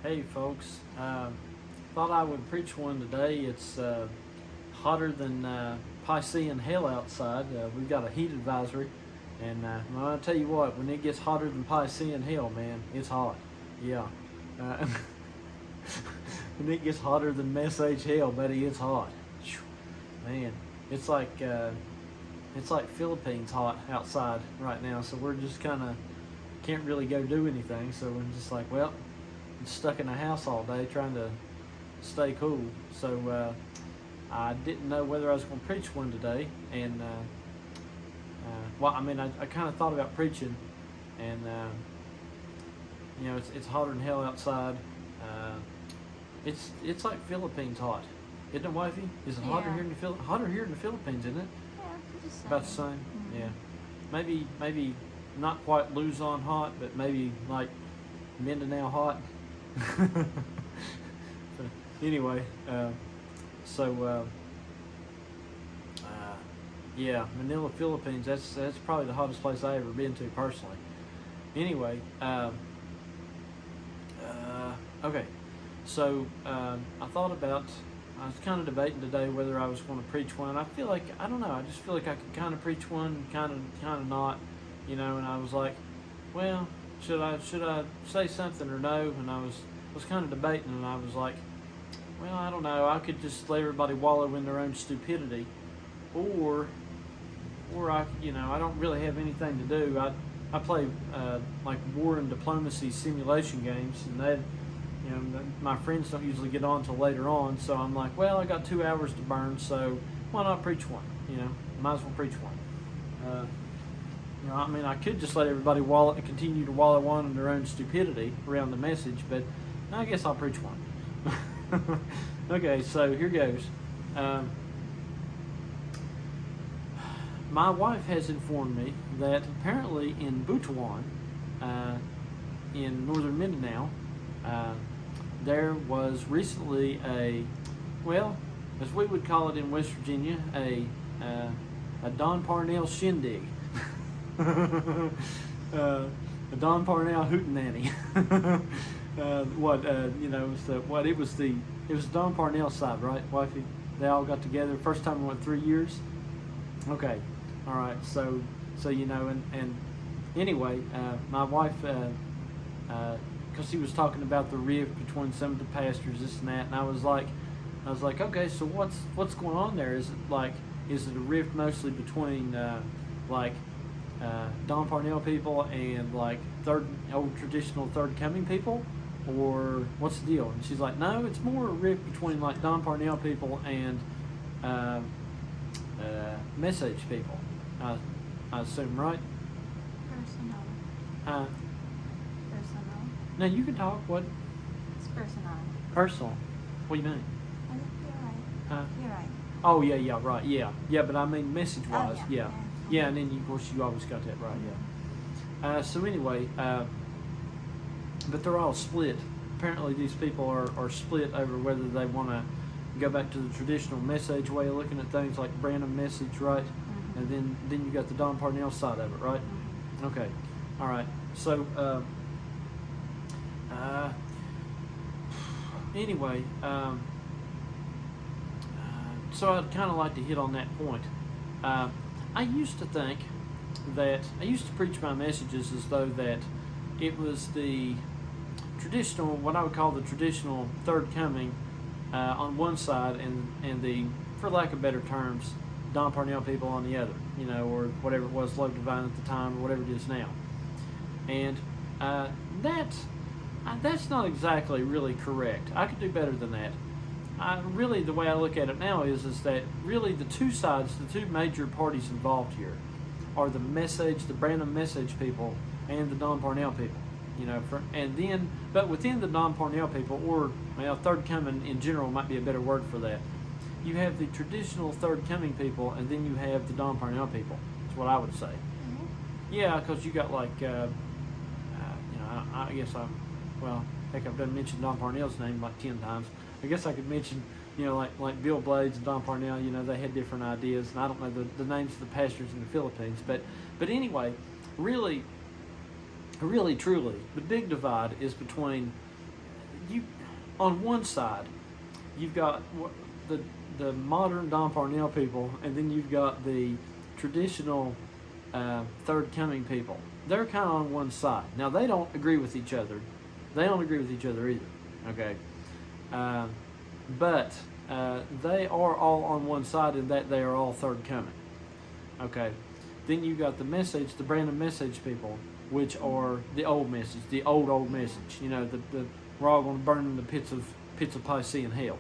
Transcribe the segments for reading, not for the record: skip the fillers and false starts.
Hey folks, thought I would preach one today. It's hotter than Piscean hell outside. We've got a heat advisory, and I'll tell you what, when it gets hotter than Piscean hell, man, it's hot. Yeah. Uh, when it gets hotter than Mess Age hell, buddy, it's hot. Man, it's like Philippines hot outside right now. So we're just kind of can't really go do anything. So we're just like, well, stuck in the house all day trying to stay cool. So I didn't know whether I was going to preach one today, and I kind of thought about preaching, and it's hotter than hell outside. It's like Philippines hot, isn't it, wifey? Is it hotter here in the hotter here in the Philippines, isn't it? Yeah, just About the same. Mm-hmm. Yeah, maybe not quite Luzon hot, but maybe like Mindanao hot. Anyway, Manila, Philippines. That's probably the hottest place I ever been to personally. Anyway, okay. So I was kind of debating today whether I was going to preach one. I feel like I don't know. I just feel like I could kind of preach one, kind of not, And I was like, well, should I say something or no? And I was kind of debating, and I was like, well, I don't know. I could just let everybody wallow in their own stupidity, or I don't really have anything to do. I play like war and diplomacy simulation games, and that my friends don't usually get on till later on. So I'm like, well, I got 2 hours to burn, so why not preach one? Might as well preach one. I could just let everybody continue to wallow on in their own stupidity around the message, but I guess I'll preach one. Okay, so here goes. My wife has informed me that apparently in Butuan, in northern Mindanao, there was recently as we would call it in West Virginia, a Don Parnell shindig. A Don Parnell hootenanny. It was Don Parnell side, right, wifey? They all got together. First time in 3 years? Okay. All right. So and anyway, my wife, because he was talking about the rift between some of the pastors, this and that, and I was like, okay, so what's going on there? Is it a rift mostly between Don Parnell people and like old traditional third coming people, or what's the deal? And she's like, no, it's more a rift between like Don Parnell people and message people. I assume, right? Personal. Personal. No, you can talk. What? It's personal. Personal. What do you mean? I think you're right. You're right. Oh yeah, right, yeah. But I mean, message wise, Oh, yeah. Yeah, and then of course you always got that right, yeah. So anyway, but they're all split. Apparently these people are split over whether they want to go back to the traditional message way of looking at things, like Branham message, right? Mm-hmm. And then you got the Don Parnell side of it, right? Mm-hmm. Okay, all right. So anyway, so I'd kind of like to hit on that point. I used to think that I used to preach my messages as though that it was the traditional, what I would call the traditional third coming on one side, and the, for lack of better terms, Don Parnell people on the other, or whatever it was, Love Divine at the time, or whatever it is now. And that's not exactly really correct. I could do better than that. Really, the way I look at it now is that really the two sides, the two major parties involved here, are the Branham message people and the Don Parnell people. But within the Don Parnell people, or third coming in general might be a better word for that. You have the traditional third coming people, and then you have the Don Parnell people. That's what I would say. Mm-hmm. Yeah, because you got like, I guess I've done mentioned Don Parnell's name like 10 times. I guess I could mention, like Bill Blades and Don Parnell, they had different ideas, and I don't know the names of the pastors in the Philippines, but anyway, really truly, the big divide is between you on one side, you've got the modern Don Parnell people, and then you've got the traditional Third Coming people. They're kind of on one side. Now they don't agree with each other. They don't agree with each other either. Okay, but they are all on one side in that they are all Third Coming. Okay, then you got the message, the Brandon Message people, which are the old message, the old message. You know, the we're all going to burn in the pits of Piscean hell.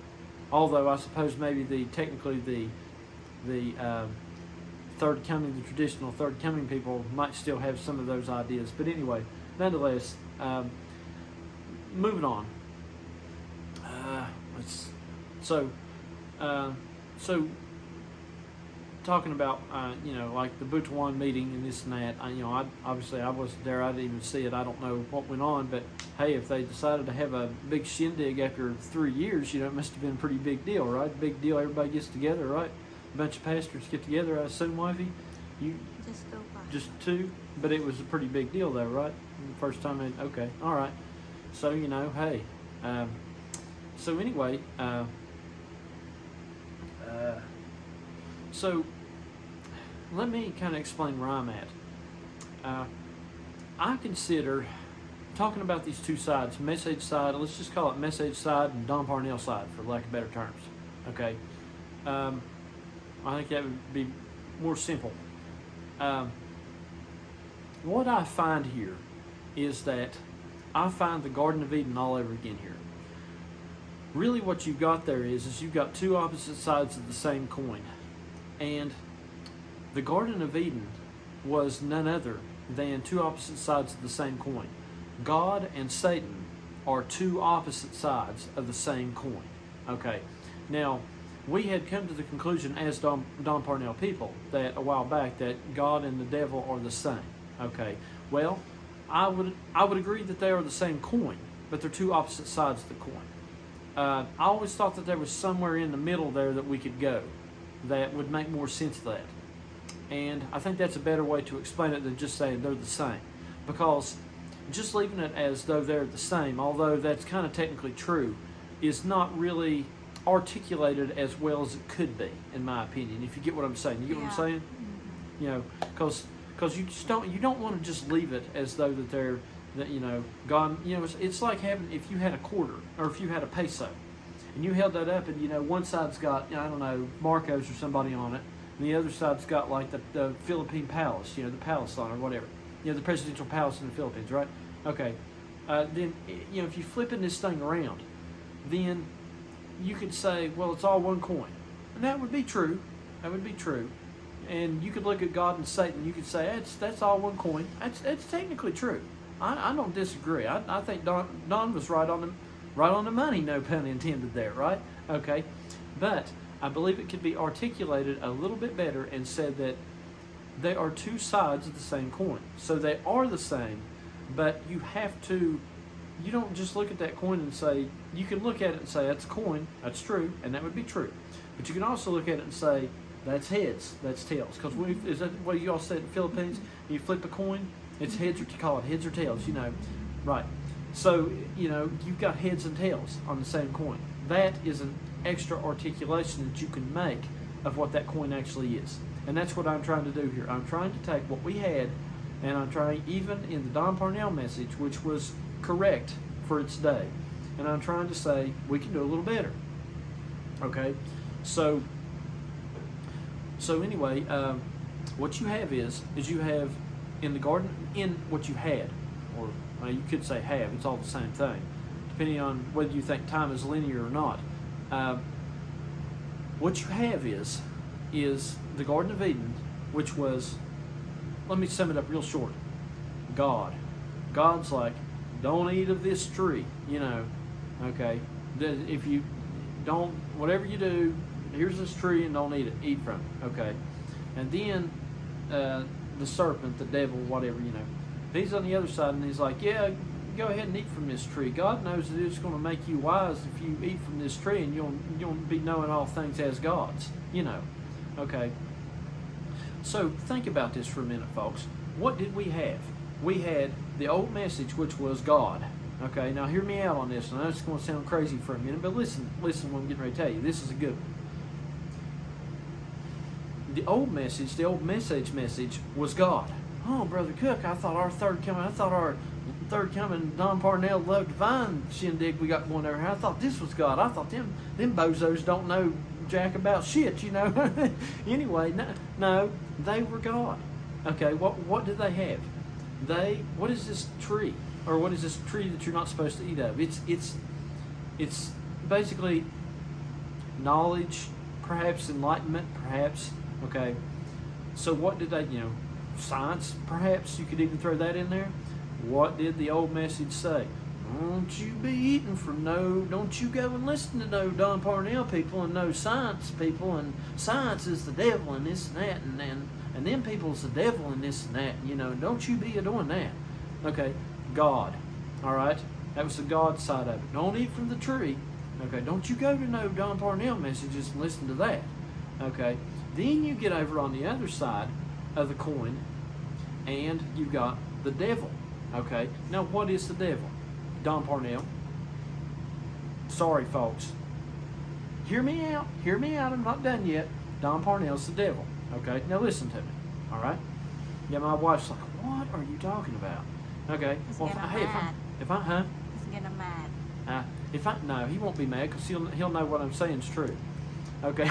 Although I suppose maybe technically the Third Coming, the traditional Third Coming people might still have some of those ideas. But anyway, nonetheless, moving on. So talking about like the Butuan meeting and this and that. I obviously I wasn't there. I didn't even see it. I don't know what went on. But hey, if they decided to have a big shindig after 3 years, it must have been a pretty big deal, right? Big deal. Everybody gets together, right? A bunch of pastors get together. I assume, wifey, you Just go by. just two, but it was a pretty big deal, though, right? First time. Okay, all right. So hey. So anyway. So let me kind of explain where I'm at. I consider talking about these two sides, message side, let's just call it message side and Don Parnell side for lack of better terms. Okay. I think that would be more simple. What I find here is that I find the Garden of Eden all over again here. Really what you've got there is you've got two opposite sides of the same coin. And the Garden of Eden was none other than two opposite sides of the same coin. God and Satan are two opposite sides of the same coin. Okay. Now, we had come to the conclusion as Don Parnell people that a while back that God and the devil are the same. Okay. Well, I would agree that they are the same coin, but they're two opposite sides of the coin. I always thought that there was somewhere in the middle there that we could go that would make more sense of that. And I think that's a better way to explain it than just saying they're the same. Because just leaving it as though they're the same, although that's kind of technically true, is not really articulated as well as it could be, in my opinion, if you get what I'm saying. You get what I'm saying? Mm-hmm. Because you don't want to just leave it as though that they're God. It's like having, if you had a quarter or if you had a peso, and you held that up, and one side's got I don't know, Marcos or somebody on it, and the other side's got like the Philippine Palace, the palace on or whatever, the presidential palace in the Philippines, right? Okay, then if you flipping this thing around, then you could say, well, it's all one coin, and that would be true. That would be true. And you could look at God and Satan. You could say that's all one coin. That's technically true. I don't disagree. I think Don was right on the money. No pun intended there, right? Okay, but I believe it could be articulated a little bit better and said that they are two sides of the same coin. So they are the same, but you have to. You don't just look at that coin and say. You can look at it and say that's a coin. That's true, and that would be true. But you can also look at it and say that's heads, that's tails. Because is that what you all said in the Philippines? You flip a coin. It's heads, or you call it heads or tails, right? So, you've got heads and tails on the same coin. That is an extra articulation that you can make of what that coin actually is. And that's what I'm trying to do here. I'm trying to take what we had, and I'm trying, even in the Don Parnell message, which was correct for its day, and I'm trying to say we can do a little better. Okay? So anyway, what you have is you have in the garden, in what you had, or you could say have, it's all the same thing, depending on whether you think time is linear or not. What you have is the Garden of Eden, which was, let me sum it up real short. God's like, don't eat of this tree, okay? If you don't, whatever you do, here's this tree and don't eat from it, okay? And then the serpent, the devil, whatever, he's on the other side, and he's like, yeah, go ahead and eat from this tree. God knows that it's going to make you wise if you eat from this tree, and you'll be knowing all things as gods, okay? So think about this for a minute, folks. What did we have? We had the old message, which was God, Okay, now hear me out on this. I know it's going to sound crazy for a minute, but listen what I'm getting ready to tell you. This is a good one. The old message was God. Oh, Brother Cook, I thought our third coming, Don Parnell, Love Divine shindig we got going over here. I thought this was God. I thought them bozos don't know jack about shit, you know. Anyway, no, they were God. Okay, what did they have? What is this tree? Or what is this tree that you're not supposed to eat of? It's basically knowledge, perhaps enlightenment, perhaps. Okay, so what did they, science, perhaps you could even throw that in there. What did the old message say? Don't you be eating from don't you go and listen to no Don Parnell people and no science people, and science is the devil and this and that, and them people's the devil and this and that, don't you be doing that. Okay, God, all right, that was the God side of it. Don't eat from the tree. Okay, don't you go to no Don Parnell messages and listen to that. Okay, then you get over on the other side of the coin, and you got the devil. Okay, now what is the devil? Don Parnell. Sorry, folks. Hear me out. I'm not done yet. Don Parnell's the devil. Okay, now listen to me. All right. Yeah, my wife's like, what are you talking about? Okay. He's Well, getting hey, mad. He's getting mad. No, he won't be mad because he'll know what I'm saying is true. Okay.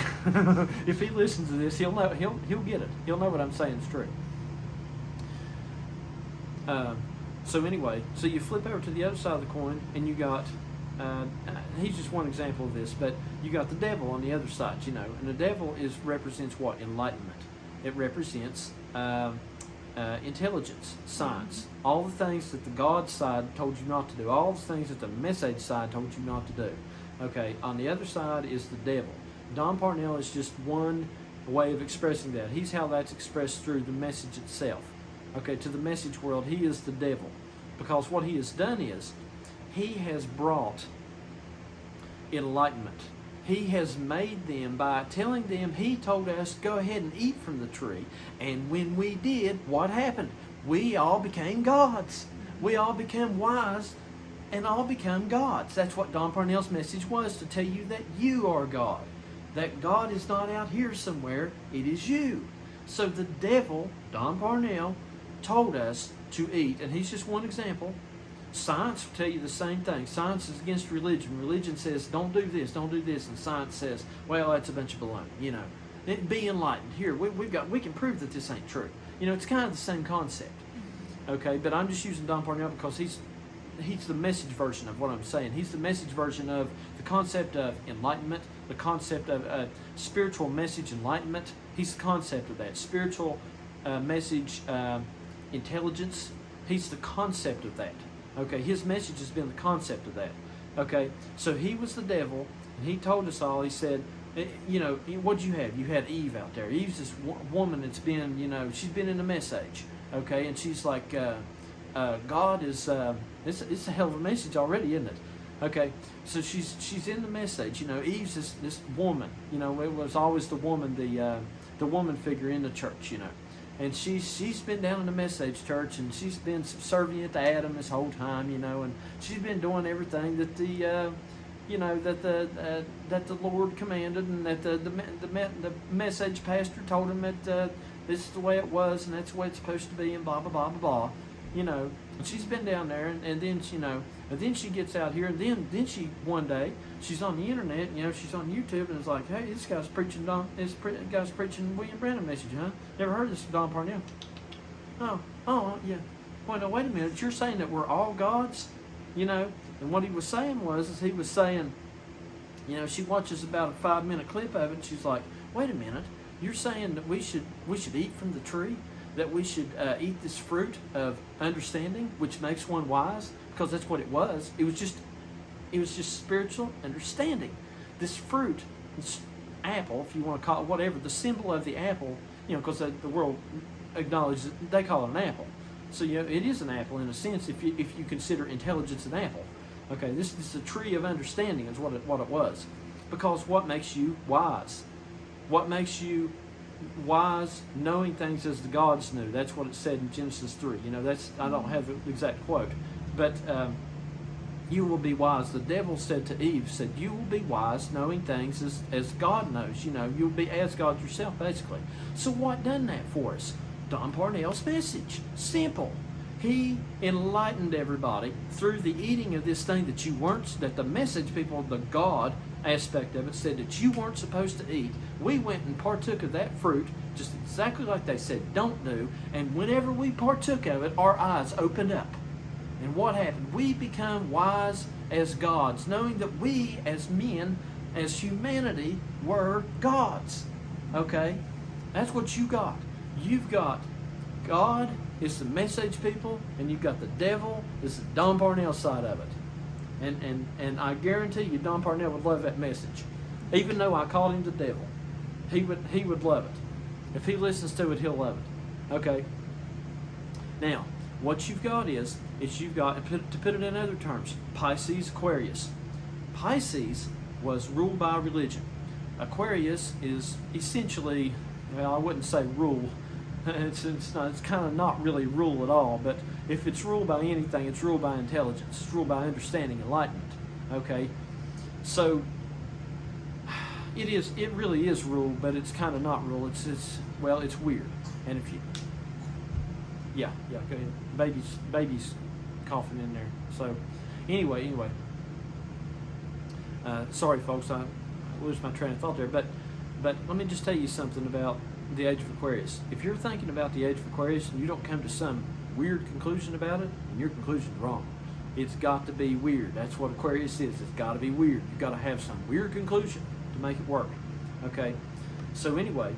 If he listens to this, he'll know. He'll get it. He'll know what I'm saying is true. So anyway, so you flip over to the other side of the coin, and you got, he's just one example of this, but you got the devil on the other side, and the devil represents what? Enlightenment. It represents intelligence, science, all the things that the God side told you not to do, all the things that the message side told you not to do. Okay, on the other side is the devil. Don Parnell is just one way of expressing that. He's how that's expressed through the message itself. Okay, to the message world, he is the devil. Because what he has done is, he has brought enlightenment. He has made them, by telling them, he told us, go ahead and eat from the tree. And when we did, what happened? We all became gods. We all became wise and all become gods. That's what Don Parnell's message was, to tell you that you are God. That God is not out here somewhere, it is you. So the devil, Don Parnell, told us to eat, and he's just one example. Science will tell you the same thing. Science is against religion. Religion says, don't do this, and science says, well, that's a bunch of baloney, Be enlightened. Here, we can prove that this ain't true. It's kind of the same concept. Okay, but I'm just using Don Parnell because he's the message version of what I'm saying. He's the message version of the concept of enlightenment, the concept of spiritual message enlightenment. He's the concept of that. Spiritual message intelligence. He's the concept of that. Okay, his message has been the concept of that. Okay, so he was the devil, and he told us all, he said, what'd you have? You had Eve out there. Eve's this woman that's been, she's been in the mess age. Okay, and she's like, God is, it's a hell of a message already, isn't it? Okay, so she's in the mess age. Eve's this woman. It was always the woman, the woman figure in the church. And she's been down in the message church, and she's been subservient to Adam this whole time. And she's been doing everything that the that the Lord commanded, and that the message pastor told him that this is the way it was, and that's the way it's supposed to be, and blah blah blah blah blah. And she's been down there, and then and then she gets out here, and then she one day she's on the internet, she's on YouTube, and it's like, hey, this guy's preaching William Branham message, huh? Never heard this Don Parnell? Oh yeah. Well, no, wait a minute. You're saying that we're all gods, And what he was saying was he was saying, she watches about a 5-minute clip of it, and she's like, wait a minute. You're saying that we should eat from the tree? That we should eat this fruit of understanding, which makes one wise, because that's what it was. It was just spiritual understanding. This fruit, this apple, if you want to call it whatever, the symbol of the apple, because the world acknowledges it, they call it an apple. So it is an apple in a sense if you consider intelligence an apple. Okay, this is the tree of understanding is what it was, because what makes you wise? What makes you wise, knowing things as the gods knew. That's what it said in Genesis 3. I don't have the exact quote, but You will be wise. The devil said to Eve, you will be wise, knowing things as God knows. You'll be as God yourself, basically. So what done that for us? Don Parnell's message. Simple. He enlightened everybody through the eating of this thing that the message people, the God aspect of it, said that you weren't supposed to eat. We went and partook of that fruit, just exactly like they said don't do, and whenever we partook of it, our eyes opened up. And what happened? We become wise as gods, knowing that we as men, as humanity, were gods. Okay? That's what you got. You've got God is the message people, and you've got the devil is the Don Parnell side of it. And I guarantee you Don Parnell would love that message. Even though I called him the devil, he would love it. If he listens to it, he'll love it. Okay? Now, what you've got is you've got, to put it in other terms, Pisces, Aquarius. Pisces was ruled by religion. Aquarius is essentially, well, I wouldn't say rule. It's kind of not really rule at all, but if it's ruled by anything, it's ruled by intelligence. It's ruled by understanding, enlightenment. Okay? So, it really is rule, but it's kind of not rule. It's weird. And if you, yeah, go ahead. Baby's coughing in there. So, anyway. Sorry, folks, I lose my train of thought there. But let me just tell you something about the age of Aquarius. If you're thinking about the age of Aquarius and you don't come to some weird conclusion about it, then your conclusion's wrong. It's got to be weird. That's what Aquarius is. It's got to be weird. You've got to have some weird conclusion to make it work. Okay? So anyway,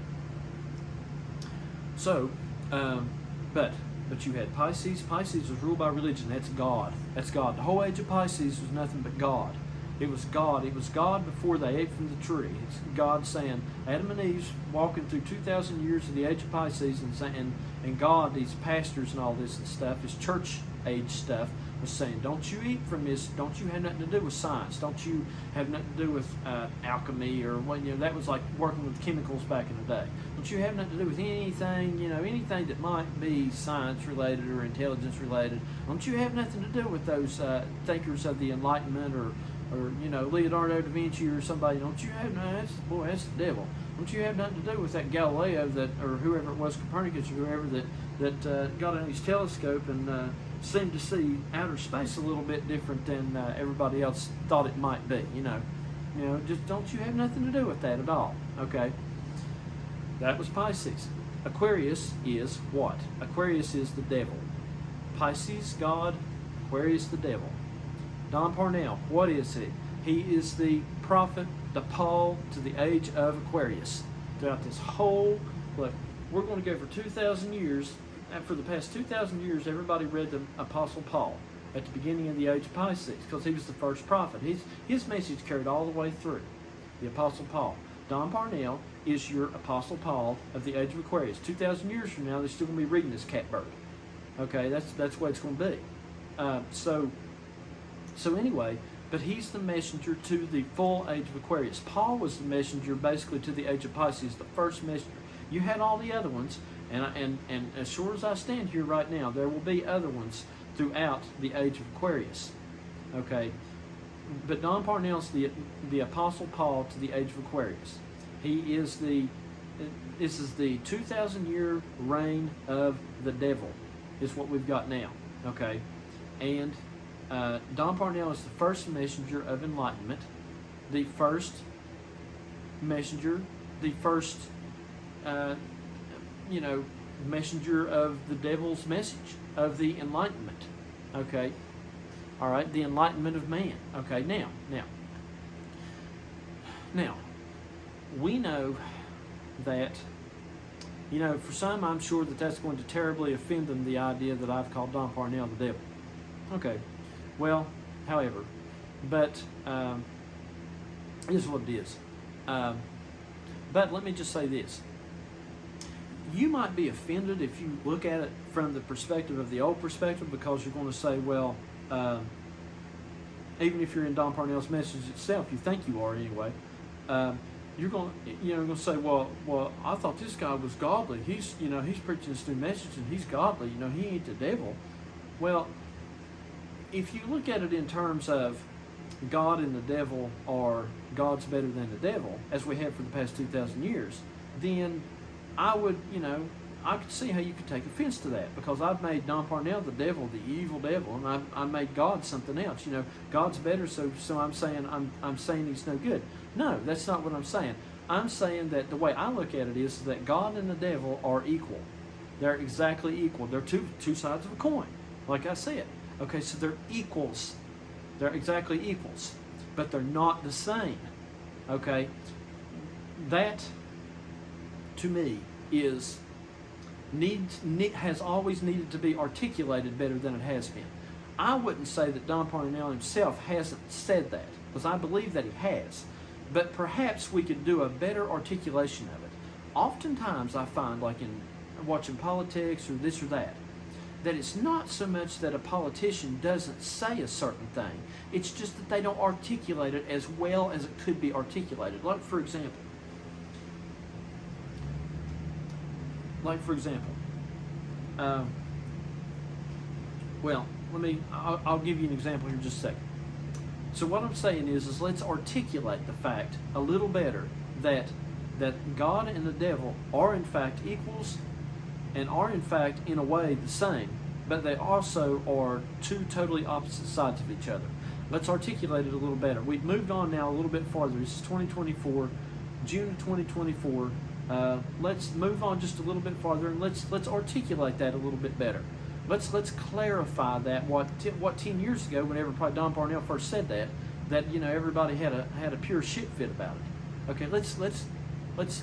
but you had Pisces. Pisces was ruled by religion. That's God. That's God. The whole age of Pisces was nothing but God. It was God. It was God before they ate from the tree. It's God saying, Adam and Eve's walking through 2,000 years of the age of Pisces, and God, these pastors and all this and stuff, this church age stuff, was saying, don't you eat from this. Don't you have nothing to do with science. Don't you have nothing to do with alchemy or that was like working with chemicals back in the day. Don't you have nothing to do with anything, anything that might be science related or intelligence related. Don't you have nothing to do with those thinkers of the Enlightenment or Leonardo da Vinci or somebody. Don't you have that's the devil. Don't you have nothing to do with that Galileo or whoever it was, Copernicus or whoever that got on his telescope and seemed to see outer space a little bit different than everybody else thought it might be. Just don't you have nothing to do with that at all. Okay, that was Pisces. Aquarius is what? Aquarius is the devil. Pisces, God. Aquarius, the devil. Don Parnell, what is he? He is the prophet, the Paul to the age of Aquarius. Throughout this whole, look, we're going to go for 2,000 years. And for the past 2,000 years, everybody read the Apostle Paul at the beginning of the age of Pisces because he was the first prophet. His message carried all the way through. The Apostle Paul. Don Parnell is your Apostle Paul of the age of Aquarius. 2,000 years from now, they're still going to be reading this catbird. Okay, that's what it's going to be. So anyway, but he's the messenger to the full age of Aquarius. Paul was the messenger basically to the age of Pisces, the first messenger. You had all the other ones, and as sure as I stand here right now, there will be other ones throughout the age of Aquarius. Okay, but Don Parnell's the Apostle Paul to the age of Aquarius. This is the 2,000-year reign of the devil, is what we've got now. Okay, and Don Parnell is the first messenger of enlightenment, the first messenger, the first, messenger of the devil's message, of the enlightenment. Okay, all right, the enlightenment of man. Okay, now, we know that, for some, I'm sure that's going to terribly offend them, the idea that I've called Don Parnell the devil. Okay. Well, however, but it is what it is. But let me just say this. You might be offended if you look at it from the perspective of the old perspective, because you're going to say, well, even if you're in Don Parnell's message itself, you think you are anyway, you're going to say, well, I thought this guy was godly. He's preaching this new message and he's godly. He ain't the devil. Well, if you look at it in terms of God and the devil, or God's better than the devil, as we have for the past 2,000 years, then I would, I could see how you could take offense to that, because I've made Don Parnell the devil, the evil devil, and I made God something else. God's better, so I'm saying he's no good. No, that's not what I'm saying. I'm saying that the way I look at it is that God and the devil are equal. They're exactly equal. They're two sides of a coin, like I said. Okay, so they're equals. They're exactly equals, but they're not the same. Okay, that to me has always needed to be articulated better than it has been. I wouldn't say that Don Parnell himself hasn't said that, because I believe that he has, but perhaps we could do a better articulation of it. Oftentimes I find, like in watching politics or this or that it's not so much that a politician doesn't say a certain thing, it's just that they don't articulate it as well as it could be articulated. Like for example, I'll give you an example here in just a second. So what I'm saying is let's articulate the fact a little better that God and the devil are in fact equals, and are in fact in a way the same, but they also are two totally opposite sides of each other. Let's articulate it a little better. We've moved on now a little bit farther. This is 2024, June of 2024. Let's move on just a little bit farther, and let's articulate that a little bit better. Let's clarify that what 10 years ago, whenever probably Don Parnell first said that everybody had a pure shit fit about it. Okay, let's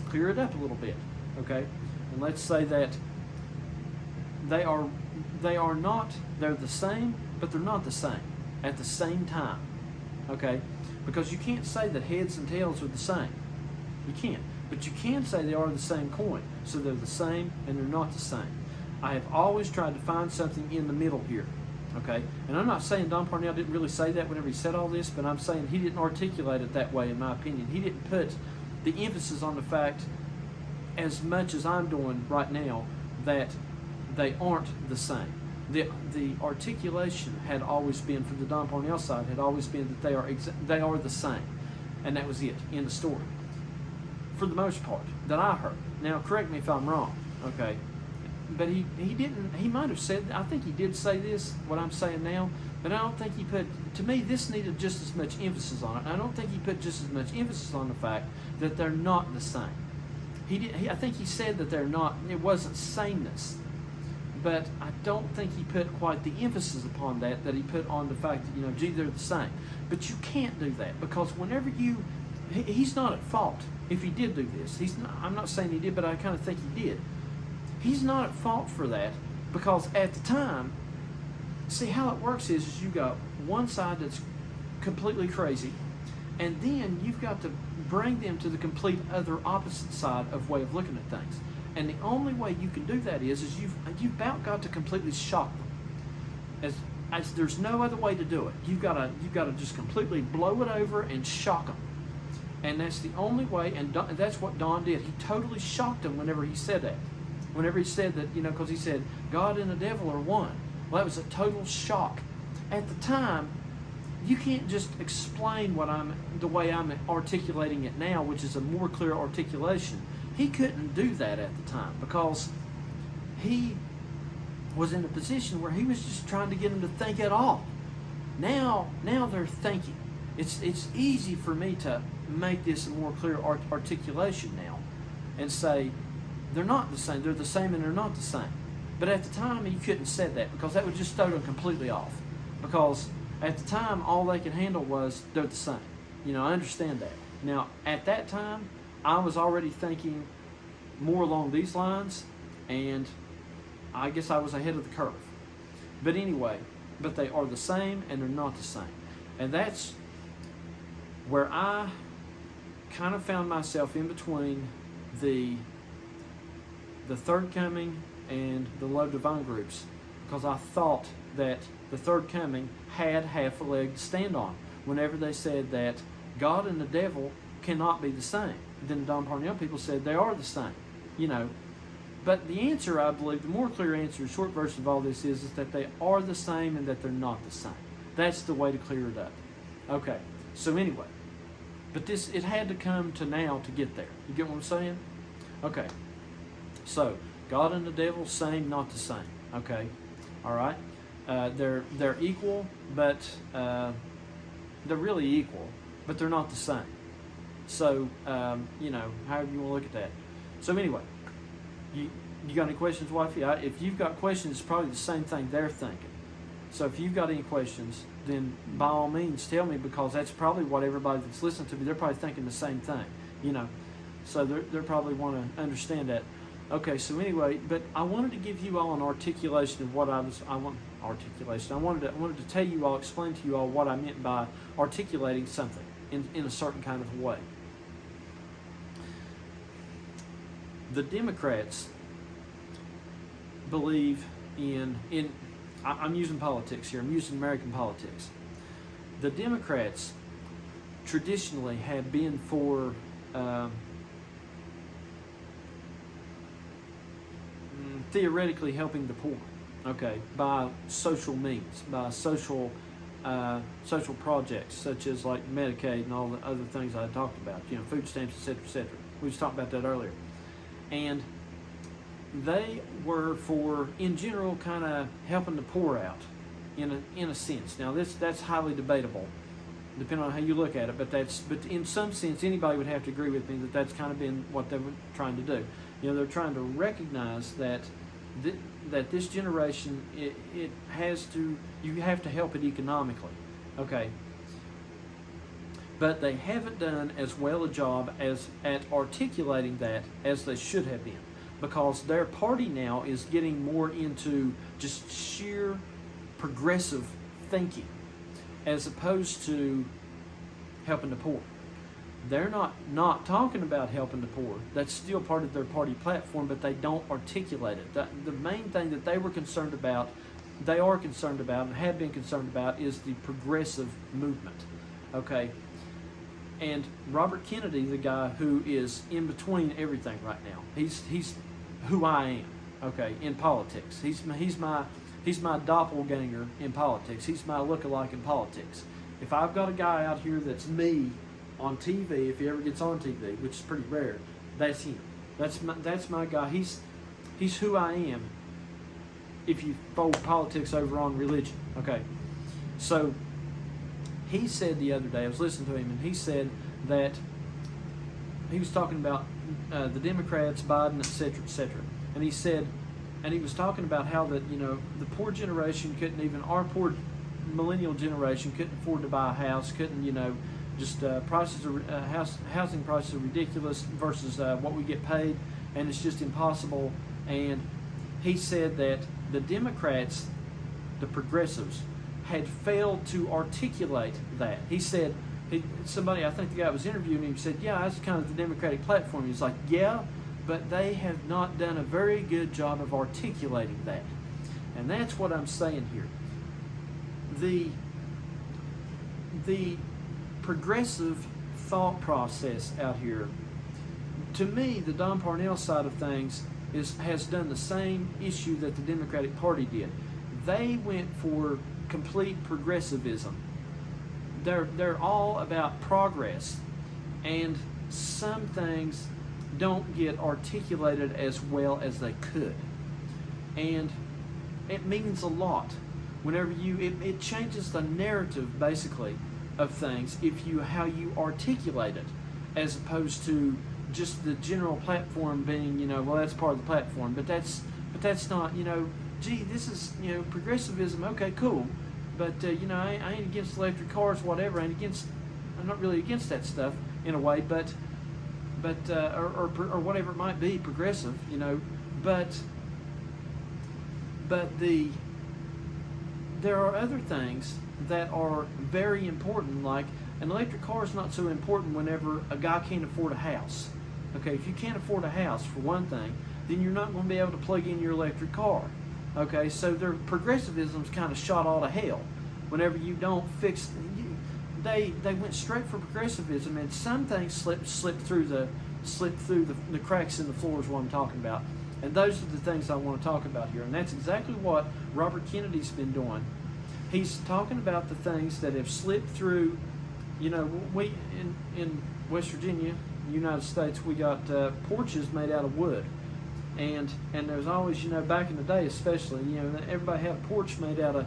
clear it up a little bit. Okay, and let's say that they're the same, but they're not the same at the same time. Okay, because you can't say that heads and tails are the same. You can't. But you can say they are the same coin. So they're the same and they're not the same. I have always tried to find something in the middle here. Okay? And I'm not saying Don Parnell didn't really say that whenever he said all this, but I'm saying he didn't articulate it that way, in my opinion. He didn't put the emphasis on the fact, as much as I'm doing right now, that they aren't the same. The articulation had always been, from the Don Parnell side, had always been that they are the same. And that was it, in the story. For the most part, that I heard. Now, correct me if I'm wrong, okay? But he didn't, he might have said, I think he did say this, what I'm saying now, but I don't think he put, to me, this needed just as much emphasis on it. I don't think he put just as much emphasis on the fact that they're not the same. I think he said that they're not, it wasn't sameness. But I don't think he put quite the emphasis upon that he put on the fact that, gee, they're the same. But you can't do that, because whenever he's not at fault if he did do this. I'm not saying he did, but I kind of think he did. He's not at fault for that, because at the time, see how it works is you got one side that's completely crazy, and then you've got to bring them to the complete other opposite side of way of looking at things. And the only way you can do that is you've about got to completely shock them. As there's no other way to do it. You've got to just completely blow it over and shock them. And that's the only way, and that's what Don did. He totally shocked them whenever he said that. Whenever he said that, because he said, God and the devil are one. Well, that was a total shock. At the time, you can't just explain the way I'm articulating it now, which is a more clear articulation. He couldn't do that at the time, because he was in a position where he was just trying to get them to think at all. Now they're thinking. It's easy for me to make this a more clear articulation now and say they're not the same. They're the same and they're not the same. But at the time, he couldn't say that, because that would just throw them completely off. Because at the time, all they could handle was they're the same. I understand that. Now, at that time, I was already thinking more along these lines, and I guess I was ahead of the curve. But anyway, but they are the same and they're not the same. And that's where I kind of found myself in between the third coming and the low divine groups, because I thought that the third coming had half a leg to stand on whenever they said that God and the devil cannot be the same. Then the Don Parnell people said they are the same, But the answer, I believe, the more clear answer, short version of all this is that they are the same and that they're not the same. That's the way to clear it up. Okay, so anyway, but it had to come to now to get there. You get what I'm saying? Okay, so God and the devil, same, not the same. Okay, all right. They're equal, but they're really equal, but they're not the same. So you know, however you want to look at that. So anyway, you got any questions, wifey? If you've got questions, it's probably the same thing they're thinking. So if you've got any questions, then by all means tell me, because that's probably what everybody that's listening to me, they're probably thinking the same thing, you know. So they're probably want to understand that. Okay, so anyway, but I wanted to give you all an articulation of what I wanted to tell you all, explain to you all what I meant by articulating something in a certain kind of way. The Democrats believe I'm using politics here. I'm using American politics. The Democrats traditionally have been for theoretically helping the poor, okay, by social means, by social projects such as like Medicaid and all the other things I talked about, you know, food stamps, etc., etc. We just talked about that earlier. And they were for, in general, kind of helping the poor out, in a sense. Now that's highly debatable, depending on how you look at it. But in some sense, anybody would have to agree with me that that's kind of been what they were trying to do. You know, they're trying to recognize that that this generation, you have to help it economically, okay. But they haven't done as well a job at articulating that as they should have been, because their party now is getting more into just sheer progressive thinking as opposed to helping the poor. They're not talking about helping the poor. That's still part of their party platform, but they don't articulate it. The main thing that they are concerned about, and have been concerned about, is the progressive movement, okay? And Robert Kennedy, the guy who is in between everything right now, he's who I am, okay, in politics. He's my doppelganger in politics. He's my lookalike in politics. If I've got a guy out here that's me on TV, if he ever gets on TV, which is pretty rare, that's him. That's my guy. He's who I am. If you fold politics over on religion, okay. So he said the other day, I was listening to him, and he said that he was talking about the Democrats, Biden, etc., etc. And he said, and he was talking about how that, you know, the poor generation couldn't even, our poor millennial generation couldn't afford to buy a house, couldn't, you know, just housing prices are ridiculous versus what we get paid, and it's just impossible. And he said that the Democrats, the progressives, had failed to articulate that. He said, somebody, I think the guy that was interviewing him, said, yeah, that's kind of the Democratic platform. He's like, yeah, but they have not done a very good job of articulating that. And that's what I'm saying here. The progressive thought process out here, to me, the Don Parnell side of things has done the same issue that the Democratic Party did. They went for complete progressivism. They're all about progress, and some things don't get articulated as well as they could, and it means a lot whenever it changes the narrative basically of things how you articulate it, as opposed to just the general platform being, you know, well, that's part of the platform, but that's not, you know, gee, this is, you know, progressivism, okay, cool, but you know, I ain't against electric cars, whatever. I'm not really against that stuff in a way, but or whatever it might be, progressive, you know, but there are other things that are very important, like an electric car is not so important whenever a guy can't afford a house. Okay, if you can't afford a house, for one thing, then you're not going to be able to plug in your electric car. Okay, so their progressivism's kind of shot all to hell. Whenever you don't fix, they went straight for progressivism, and some things slipped through the cracks in the floor is what I'm talking about. And those are the things I want to talk about here. And that's exactly what Robert Kennedy's been doing he's talking about the things that have slipped through. You know, we in West Virginia, United States, we got porches made out of wood, and there's always, you know, back in the day especially, you know, everybody had a porch made out of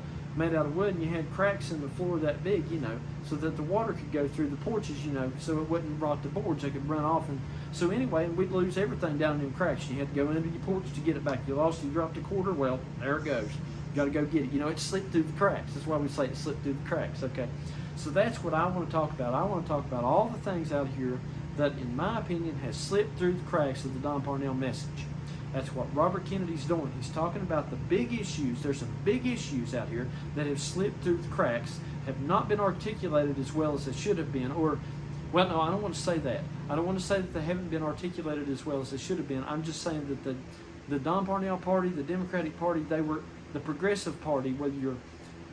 wood, and you had cracks in the floor that big, you know, so that the water could go through the porches, you know, so it wouldn't rot the boards, they could run off. And so anyway, and we'd lose everything down in them cracks. You had to go into your porch to get it back. You lost, you dropped a quarter, well, there it goes. You got to go get it. You know, it slipped through the cracks. That's why we say it slipped through the cracks. Okay, so that's what I want to talk about. I want to talk about all the things out here that, in my opinion, has slipped through the cracks of the Don Parnell message. That's what Robert Kennedy's doing. He's talking about the big issues. There's some big issues out here that have slipped through the cracks, have not been articulated as well as they should have been. Or, well, no, I don't want to say that. I don't want to say that they haven't been articulated as well as they should have been. I'm just saying that the Don Parnell Party, the Democratic Party, they were the progressive party, whether you're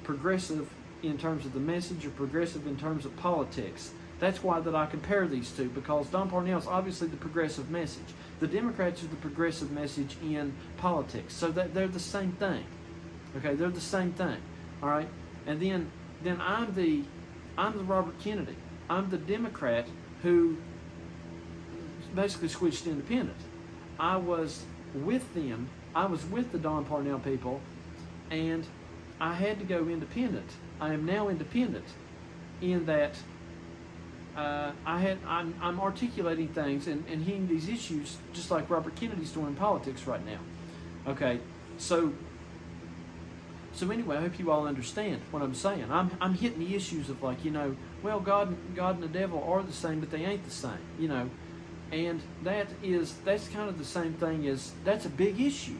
progressive in terms of the message or progressive in terms of politics. That's why that I compare these two, because Don Parnell's obviously the progressive message. The Democrats are the progressive message in politics. So that they're the same thing. Okay, they're the same thing. All right? And then I'm the Robert Kennedy. I'm the Democrat who basically switched independent. I was with them. I was with the Don Parnell people, and I had to go independent. I am now independent in that I'm articulating things and hearing these issues just like Robert Kennedy's doing in politics right now. Okay, so anyway, I hope you all understand what I'm saying. I'm hitting the issues of, like, you know, well, God and the devil are the same, but they ain't the same, you know, and that's kind of the same thing as, that's a big issue.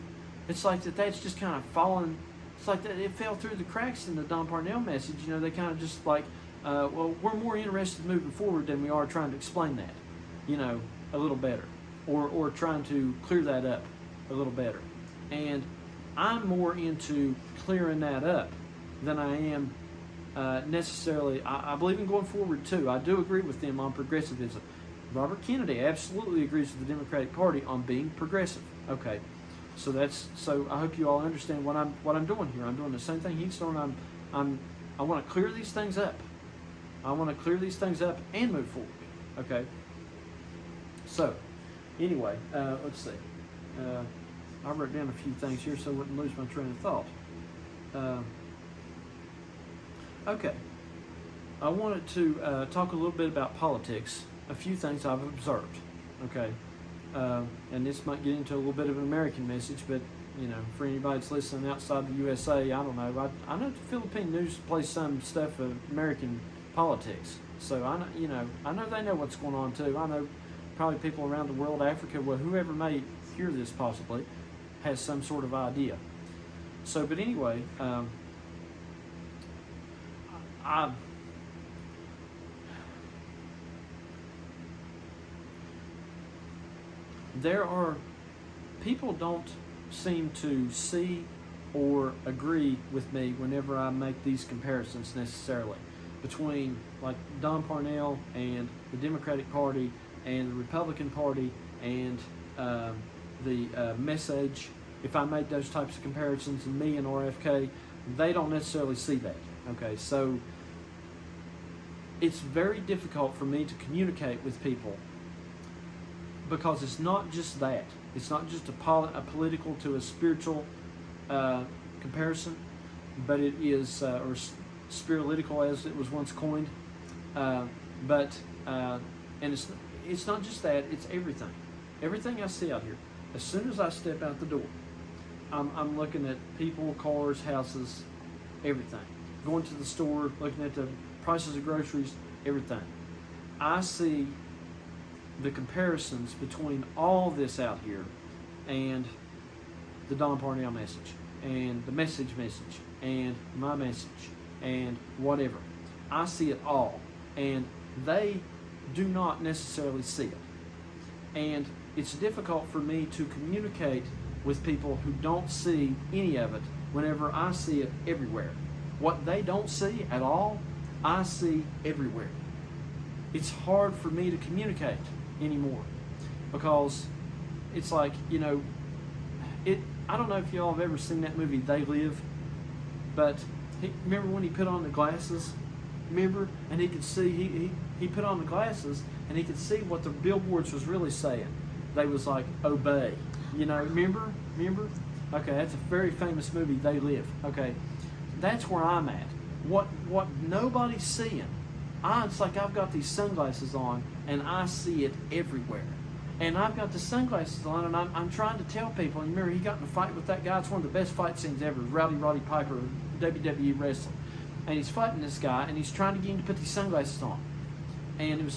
It's like that's just kind of fallen. It's like that it fell through the cracks in the Don Parnell message. You know, they kind of just like, well, we're more interested in moving forward than we are trying to explain that, you know, a little better, or trying to clear that up a little better. And I'm more into clearing that up than I am necessarily. I believe in going forward too. I do agree with them on progressivism. Robert Kennedy absolutely agrees with the Democratic Party on being progressive. Okay, so I hope you all understand what I'm doing here. I'm doing the same thing he's doing. I want to clear these things up. I want to clear these things up and move forward. Okay. So, anyway, let's see. I wrote down a few things here so I wouldn't lose my train of thought. Okay. I wanted to talk a little bit about politics. A few things I've observed. Okay. And this might get into a little bit of an American message, but, you know, for anybody that's listening outside the USA, I don't know. I know the Philippine news plays some stuff of American politics, so I know they know what's going on too. I know probably people around the world, Africa, well, whoever may hear this possibly has some sort of idea. So, but anyway, there are people don't seem to see or agree with me whenever I make these comparisons necessarily between, like, Don Parnell and the Democratic Party and the Republican Party and the message. If I made those types of comparisons, and me and RFK, they don't necessarily see that. Okay, so it's very difficult for me to communicate with people because it's not just that. It's not just a political to a spiritual comparison, but it is, or spiritual as it was once coined. And it's not just that, it's everything. Everything I see out here. As soon as I step out the door, I'm looking at people, cars, houses, everything. Going to the store, looking at the prices of groceries, everything. I see the comparisons between all this out here and the Don Parnell message and the message and my message and whatever. I see it all, and they do not necessarily see it. And it's difficult for me to communicate with people who don't see any of it whenever I see it everywhere. What they don't see at all, I see everywhere. It's hard for me to communicate anymore because it's like, you know, I don't know if y'all have ever seen that movie They Live, but Remember when he put on the glasses? Remember? And he could see, he put on the glasses and he could see what the billboards was really saying. They was like, obey. You know, remember? Okay, that's a very famous movie, They Live. Okay, that's where I'm at. What nobody's seeing. It's like I've got these sunglasses on and I see it everywhere. And I've got the sunglasses on and I'm trying to tell people, and remember he got in a fight with that guy. It's one of the best fight scenes ever, Roddy Piper, WWE wrestling. And he's fighting this guy and he's trying to get him to put these sunglasses on. And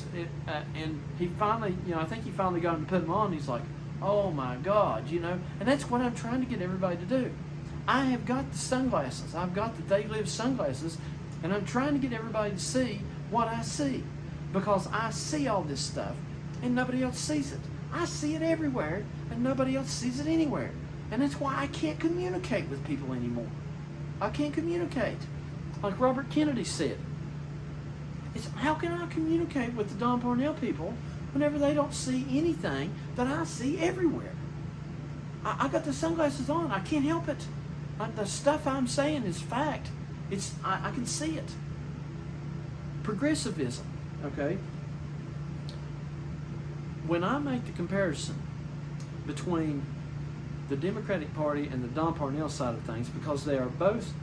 and he finally, I think he finally got him to put them on. And he's like, oh my God, And that's what I'm trying to get everybody to do. I have got the sunglasses. I've got the They Live sunglasses, and I'm trying to get everybody to see what I see, because I see all this stuff and nobody else sees it. I see it everywhere and nobody else sees it anywhere. And that's why I can't communicate with people anymore. I can't communicate. Like Robert Kennedy said, how can I communicate with the Don Parnell people whenever they don't see anything that I see everywhere? I got the sunglasses on. I can't help it. The stuff I'm saying is fact. I can see it. Progressivism, okay? When I make the comparison between the Democratic Party and the Don Parnell side of things, because they are both,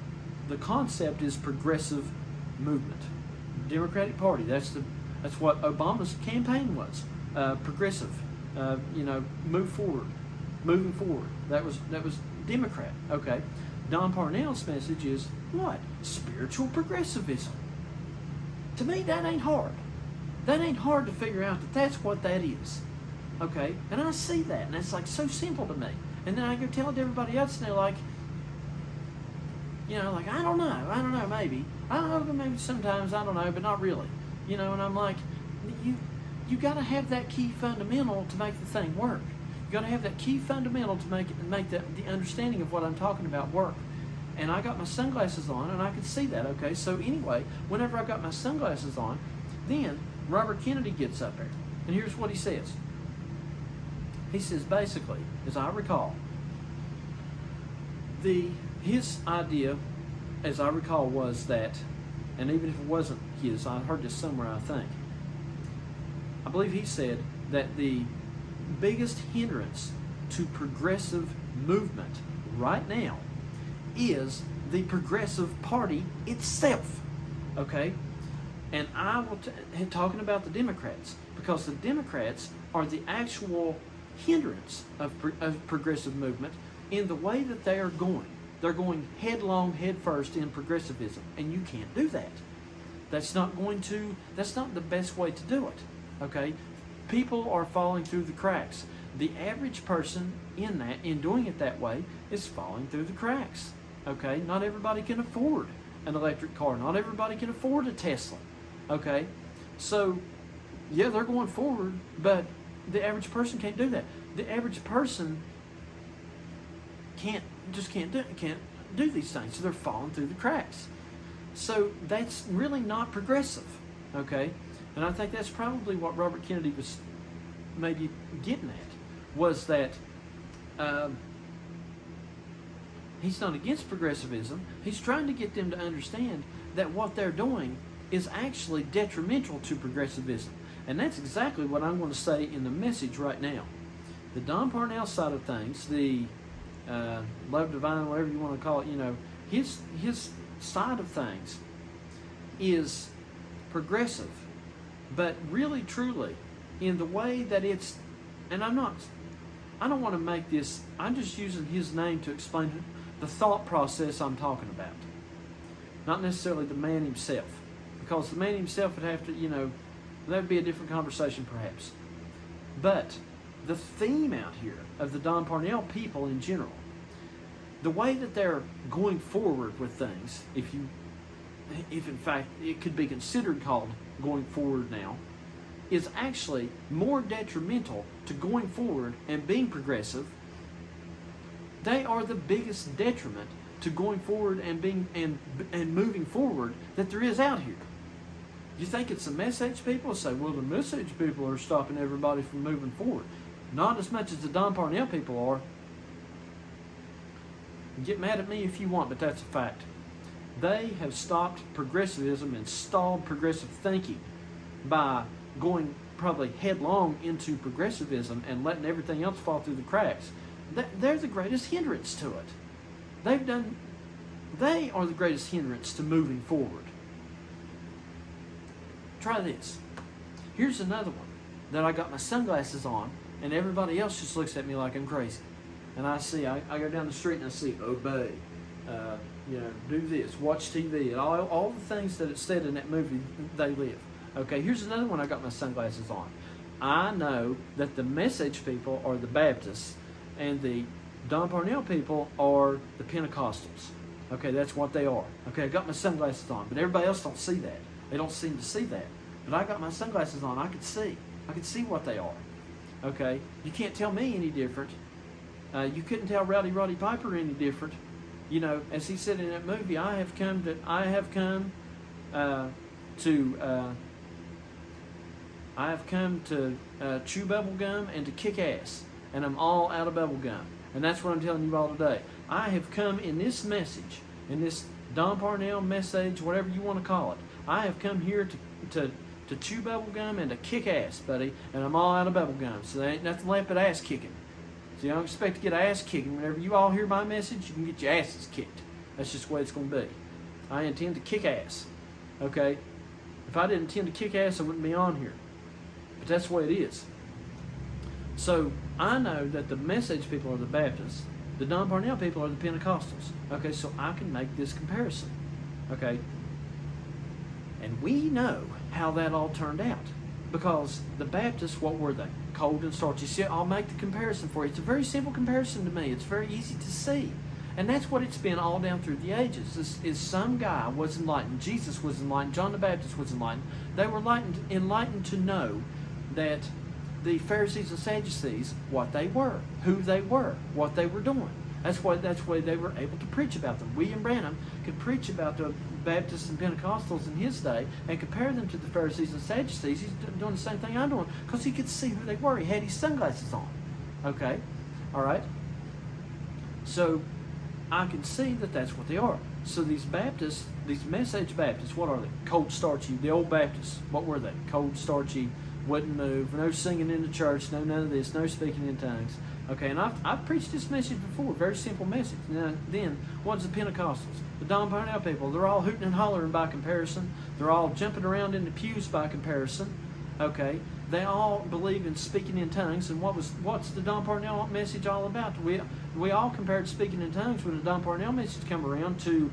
the concept is progressive movement. Democratic Party, that's what Obama's campaign was. Progressive, moving forward. That was Democrat, okay? Don Parnell's message is what? Spiritual progressivism. To me, that ain't hard. That ain't hard to figure out that that's what that is, okay? And I see that, and it's like so simple to me. And then I go tell it to everybody else, and they're like, I don't know, maybe. I don't know, maybe sometimes, I don't know, but not really. And I'm like, you got to have that key fundamental to make the thing work. You got to have that key fundamental to make the understanding of what I'm talking about work. And I got my sunglasses on, and I could see that, okay? So anyway, whenever I got my sunglasses on, then Robert Kennedy gets up there, and here's what he says. He says, basically, as I recall, his idea, as I recall, was that, and even if it wasn't his, I heard this somewhere, I think, I believe he said that the biggest hindrance to progressive movement right now is the Progressive Party itself, okay? And I will talking about the Democrats, because the Democrats are the actual hindrance of progressive movement in the way that they are going. They're going headlong, headfirst in progressivism, and you can't do that. That's not the best way to do it, okay? People are falling through the cracks. The average person in doing it that way is falling through the cracks, okay? Not everybody can afford an electric car. Not everybody can afford a Tesla, okay? So, yeah, they're going forward, but the average person can't do that. The average person can't do these things, so they're falling through the cracks. So that's really not progressive, okay? And I think that's probably what Robert Kennedy was maybe getting at, was that he's not against progressivism. He's trying to get them to understand that what they're doing is actually detrimental to progressivism. And that's exactly what I'm going to say in the message right now. The Don Parnell side of things, the love divine, whatever you want to call it, his side of things is progressive, but really truly in the way that it's, and I don't want to make this, I'm just using his name to explain the thought process I'm talking about, not necessarily the man himself, because the man himself would have to, that would be a different conversation perhaps. But the theme out here of the Don Parnell people in general, the way that they're going forward with things, if in fact it could be considered called going forward now, is actually more detrimental to going forward and being progressive. They are the biggest detriment to going forward and being and moving forward that there is out here. You think it's the message people? Say, well, the message people are stopping everybody from moving forward. Not as much as the Don Parnell people are. Get mad at me if you want, but that's a fact. They have stopped progressivism and stalled progressive thinking by going probably headlong into progressivism and letting everything else fall through the cracks. They're the greatest hindrance to it. They are the greatest hindrance to moving forward. Try this. Here's another one that I got my sunglasses on, and everybody else just looks at me like I'm crazy. And I go down the street and I see, obey, do this, watch TV, and all the things that it said in that movie, they live. Okay, here's another one I got my sunglasses on. I know that the Message people are the Baptists, and the Don Parnell people are the Pentecostals. Okay, that's what they are. Okay, I got my sunglasses on, but everybody else don't see that. They don't seem to see that. But I got my sunglasses on, I could see what they are. Okay, you can't tell me any different. You couldn't tell Rowdy Roddy Piper any different. As he said in that movie, I have come to chew bubble gum and to kick ass, and I'm all out of bubble gum. And that's what I'm telling you all today. I have come in this message, in this Don Parnell message, whatever you want to call it. I have come here to chew bubble gum and to kick ass, buddy, and I'm all out of bubble gum. So there ain't nothing left but ass kicking. So you don't expect to get ass kicking. Whenever you all hear my message, you can get your asses kicked. That's just the way it's going to be. I intend to kick ass. Okay? If I didn't intend to kick ass, I wouldn't be on here. But that's the way it is. So I know that the Message people are the Baptists. The Don Parnell people are the Pentecostals. Okay, so I can make this comparison. Okay? And we know how that all turned out. Because the Baptists, what were they? Cold and starchy. See, I'll make the comparison for you. It's a very simple comparison to me. It's very easy to see. And that's what it's been all down through the ages. Is some guy was enlightened. Jesus was enlightened. John the Baptist was enlightened. They were enlightened to know that the Pharisees and Sadducees, what they were, who they were, what they were doing. That's why they were able to preach about them. William Branham could preach about the Baptists and Pentecostals in his day and compare them to the Pharisees and Sadducees. He's doing the same thing I'm doing because he could see who they were. He had his sunglasses on. Okay? All right? So I can see that that's what they are. So these Baptists, these Message Baptists, what are they? Cold, starchy. The old Baptists, what were they? Cold, starchy, wouldn't move, no singing in the church, no none of this, no speaking in tongues. Okay, and I've preached this message before, very simple message. Now, then, what's the Pentecostals? The Don Parnell people, they're all hooting and hollering by comparison. They're all jumping around in the pews by comparison. Okay, they all believe in speaking in tongues. And what's the Don Parnell message all about? We all compared speaking in tongues when the Don Parnell message come around to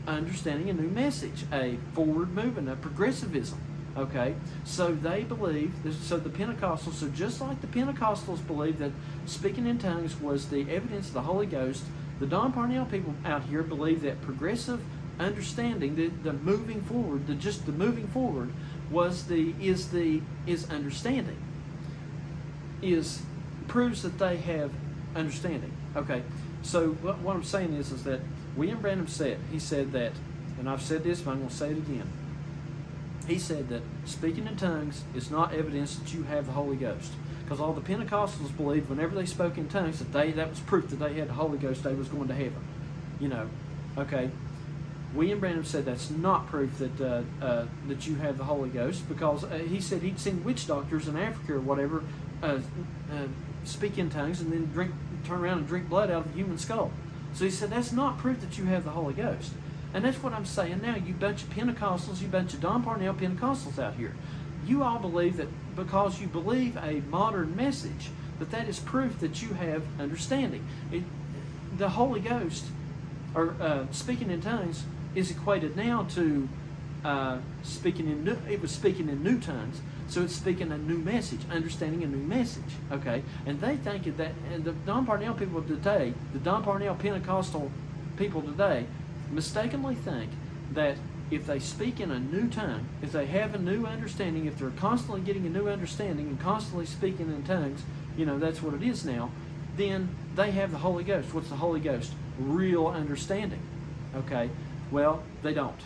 understanding a new message, a forward movement, a progressivism. Okay, so they believe, so the Pentecostals, so just like the Pentecostals believe that speaking in tongues was the evidence of the Holy Ghost, the Don Parnell people out here believe that progressive understanding, the moving forward, the moving forward is understanding, proves that they have understanding. Okay, so what I'm saying is that William Branham said that, and I've said this, but I'm going to say it again. He said that speaking in tongues is not evidence that you have the Holy Ghost. Because all the Pentecostals believed whenever they spoke in tongues that was proof that they had the Holy Ghost, they was going to heaven. Okay. William Branham said that's not proof that you have the Holy Ghost, because he said he'd seen witch doctors in Africa or whatever speak in tongues and then turn around and drink blood out of a human skull. So he said that's not proof that you have the Holy Ghost. And that's what I'm saying now. You bunch of Pentecostals, you bunch of Don Parnell Pentecostals out here. You all believe that because you believe a modern message, that is proof that you have understanding. The Holy Ghost, or speaking in tongues, is equated now to speaking in new tongues. So it's speaking a new message, understanding a new message. Okay, and they think that, and the Don Parnell people today, the Don Parnell Pentecostal people today, mistakenly think that if they speak in a new tongue, if they have a new understanding, if they're constantly getting a new understanding and constantly speaking in tongues, that's what it is now, then they have the Holy Ghost. What's the Holy Ghost? Real understanding. Okay? Well, they don't.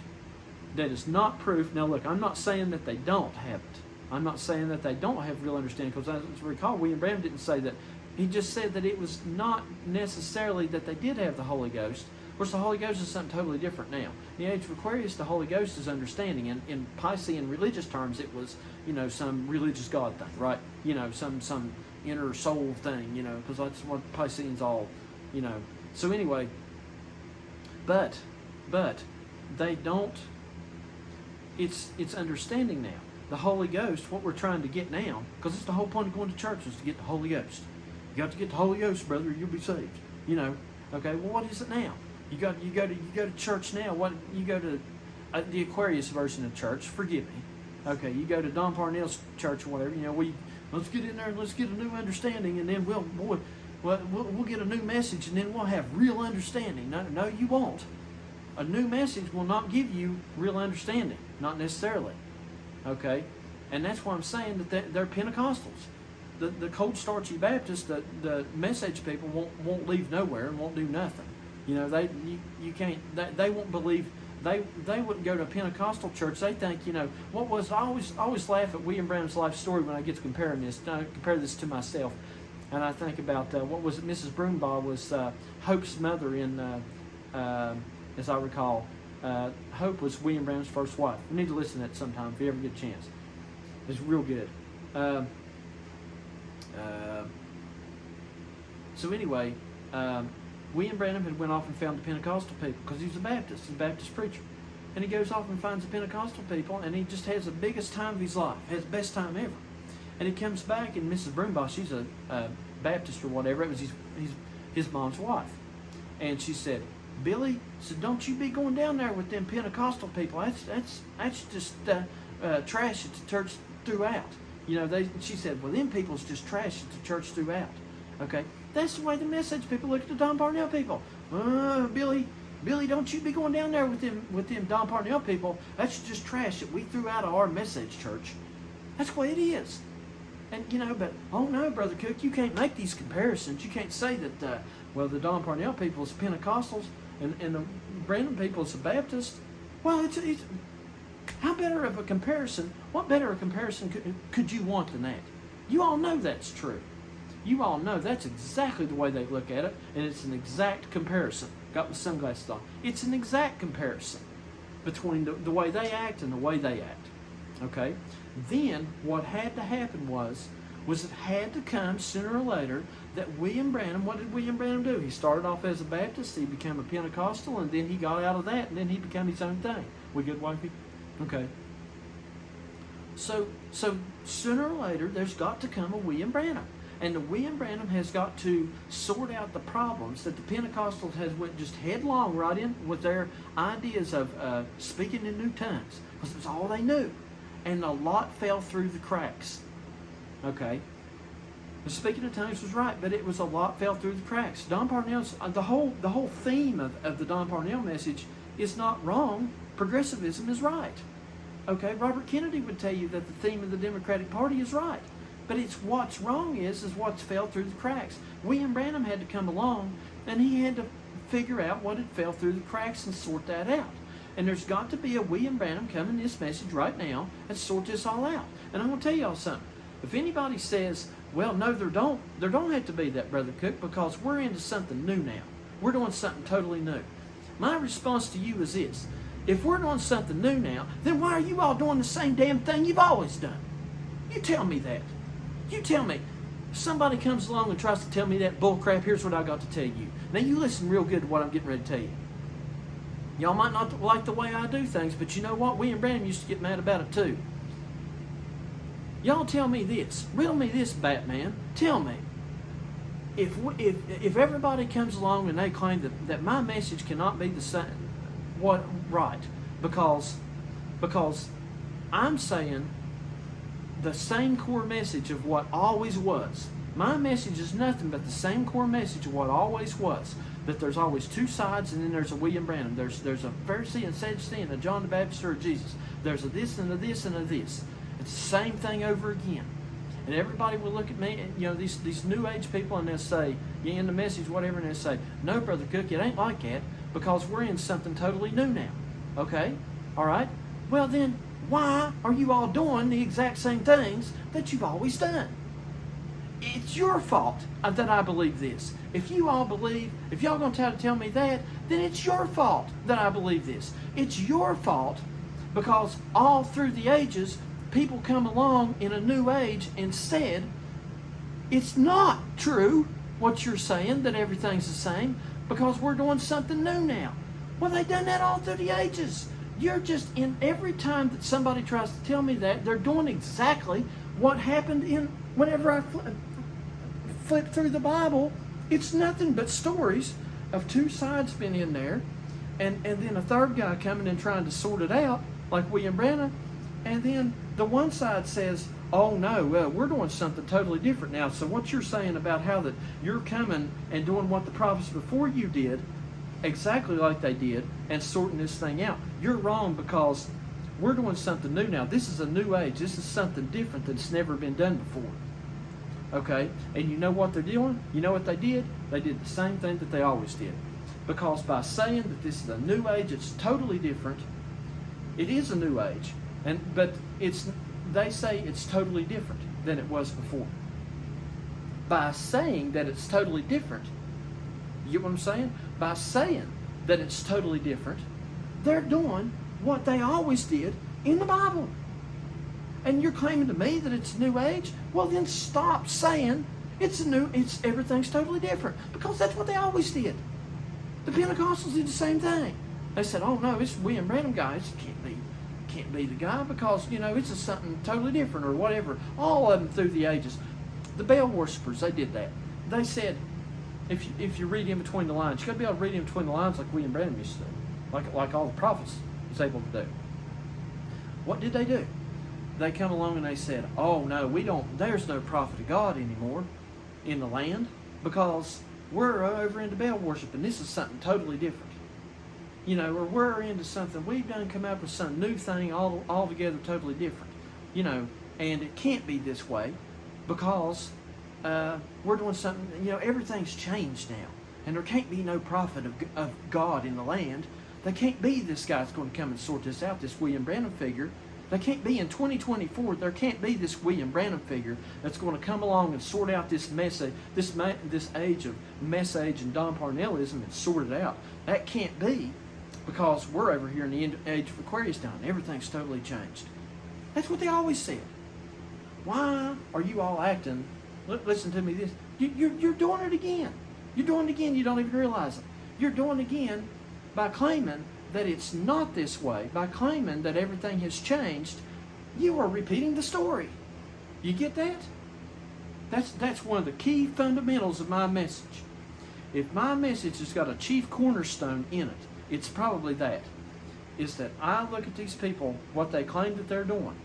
That is not proof. Now look, I'm not saying that they don't have it. I'm not saying that they don't have real understanding, because as I recall, William Branham didn't say that. He just said that it was not necessarily that they did have the Holy Ghost. course, the Holy Ghost is something totally different now. In the age of Aquarius, the Holy Ghost is understanding. And in Piscean religious terms, it was, some religious God thing, right? Some inner soul thing, because that's what Pisceans all, So anyway, but they don't, it's understanding now. The Holy Ghost, what we're trying to get now, because it's the whole point of going to church is to get the Holy Ghost. You got to get the Holy Ghost, brother, you'll be saved. Okay, well, what is it now? You go to church now. What you go to the Aquarius version of church? Forgive me. Okay, you go to Don Parnell's church or whatever. Let's get in there and let's get a new understanding, and then we'll get a new message, and then we'll have real understanding. No, you won't. A new message will not give you real understanding, not necessarily. Okay, and that's why I'm saying that they're Pentecostals. The cold starchy Baptists, the message people won't leave nowhere and won't do nothing. You can't. They won't believe. They wouldn't go to a Pentecostal church. They think, what was I always laugh at William Branham's life story when I get to comparing this. I compare this to myself, and I think about what was it? Mrs. Broombaugh was Hope's mother in, as I recall. Hope was William Branham's first wife. We need to listen to that sometime if you ever get a chance. It's real good. So anyway, William Branham had went off and found the Pentecostal people because he was a Baptist. He's a Baptist preacher. And he goes off and finds the Pentecostal people, and he just has the biggest time of his life. Has the best time ever. And he comes back, and Mrs. Broombaugh, she's a Baptist or whatever. It was his mom's wife. And she said, Billy, don't you be going down there with them Pentecostal people. That's just trash at the church throughout. She said, well, them people's just trash at the church throughout. Okay, that's the way the message people look at the Don Parnell people. Billy, don't you be going down there with them Don Parnell people. That's just trash that we threw out of our message church. That's the way it is. And but oh no, Brother Cook, you can't make these comparisons. You can't say that. The Don Parnell people is Pentecostals and the Branham people is a Baptist. Well, it's how better of a comparison? What better a comparison could you want than that? You all know that's true. You all know that's exactly the way they look at it, and it's an exact comparison. Got my sunglasses on. It's an exact comparison between the way they act and the way they act. Okay? Then what had to happen was it had to come sooner or later that William Branham, what did William Branham do? He started off as a Baptist, he became a Pentecostal, and then he got out of that, and then he became his own thing. We good, wifey? Okay. So sooner or later, there's got to come a William Branham. And the William Branham has got to sort out the problems that the Pentecostals has went just headlong right in with their ideas of speaking in new tongues. Because it was all they knew. And a lot fell through the cracks. Okay? The speaking in tongues was right, but it was a lot fell through the cracks. Don Parnell's, the whole theme of the Don Parnell message is not wrong. Progressivism is right. Okay? Robert Kennedy would tell you that the theme of the Democratic Party is right. But it's what's wrong is what's fell through the cracks. William Branham had to come along, and he had to figure out what had fell through the cracks and sort that out. And there's got to be a William Branham coming in this message right now and sort this all out. And I'm going to tell y'all something. If anybody says, well, no, there don't have to be that, Brother Cook, because we're into something new now. We're doing something totally new. My response to you is this. If we're doing something new now, then why are you all doing the same damn thing you've always done? You tell me that. You tell me. If somebody comes along and tries to tell me that bull crap, here's what I got to tell you. Now you listen real good to what I'm getting ready to tell you. Y'all might not like the way I do things, but you know what? William Branham used to get mad about it too. Y'all tell me this. Riddle me this, Batman. Tell me. If everybody comes along and they claim that my message cannot be the same, right? Because I'm saying the same core message of what always was. My message is nothing but the same core message of what always was. That there's always two sides, and then there's a William Branham. There's a Pharisee and Sadducee and a John the Baptist or a Jesus. There's a this and a this and a this. It's the same thing over again. And everybody will look at me, and these new age people, and they'll say, you end the message, whatever, and they'll say, no, Brother Cook, it ain't like that, because we're in something totally new now. Okay? All right? Well then, why are you all doing the exact same things that you've always done? it's your fault that I believe this. If y'all going to try to tell me that, then it's your fault that I believe this. It's your fault because all through the ages, people come along in a new age and said, it's not true what you're saying, that everything's the same, because we're doing something new now. Well, they've done that all through the ages. You're just, in every time that somebody tries to tell me that, they're doing exactly what happened whenever I flip through the Bible. It's nothing but stories of two sides being in there, and then a third guy coming and trying to sort it out, like William Branham, and then the one side says, oh no, we're doing something totally different now. So what you're saying about how that you're coming and doing what the prophets before you did, exactly like they did, and sorting this thing out, you're wrong, because we're doing something new now. This is a new age. This is something different that's never been done before. Okay? And you know what they're doing? You know what they did? They did the same thing that they always did. Because by saying that this is a new age, it's totally different. It is a new age. But they say it's totally different than it was before. By saying that it's totally different, you get what I'm saying? By saying that it's totally different, they're doing what they always did in the Bible. And you're claiming to me that it's a new age? Well, then stop saying everything's totally different, because that's what they always did. The Pentecostals did the same thing. They said, "Oh no, it's William Branham guy. It can't be the guy, because it's just something totally different," or whatever. All of them through the ages. The Baal worshippers, they did that. They said, if you read in between the lines, you got to be able to read in between the lines like William Branham used to do, like all the prophets was able to do. What did they do? They come along and they said, "Oh no, there's no prophet of God anymore in the land, because we're over into Baal worship, and this is something totally different. Or we're into something, we've done come up with some new thing altogether totally different. And it can't be this way, because we're doing something, everything's changed now. And there can't be no prophet of God in the land. There can't be this guy that's going to come and sort this out, this William Branham figure. There can't be in 2024, there can't be this William Branham figure that's going to come along and sort out this message, this age of mess age and Don Parnellism, and sort it out. That can't be, because we're over here in the age of Aquarius time. Everything's totally changed." That's what they always said. Why are you all acting? Listen to me. You're doing it again. You're doing it again. You don't even realize it. You're doing it again by claiming that it's not this way. By claiming that everything has changed, you are repeating the story. You get that? That's one of the key fundamentals of my message. If my message has got a chief cornerstone in it, it's probably that. Is that I look at these people, what they claim that they're doing,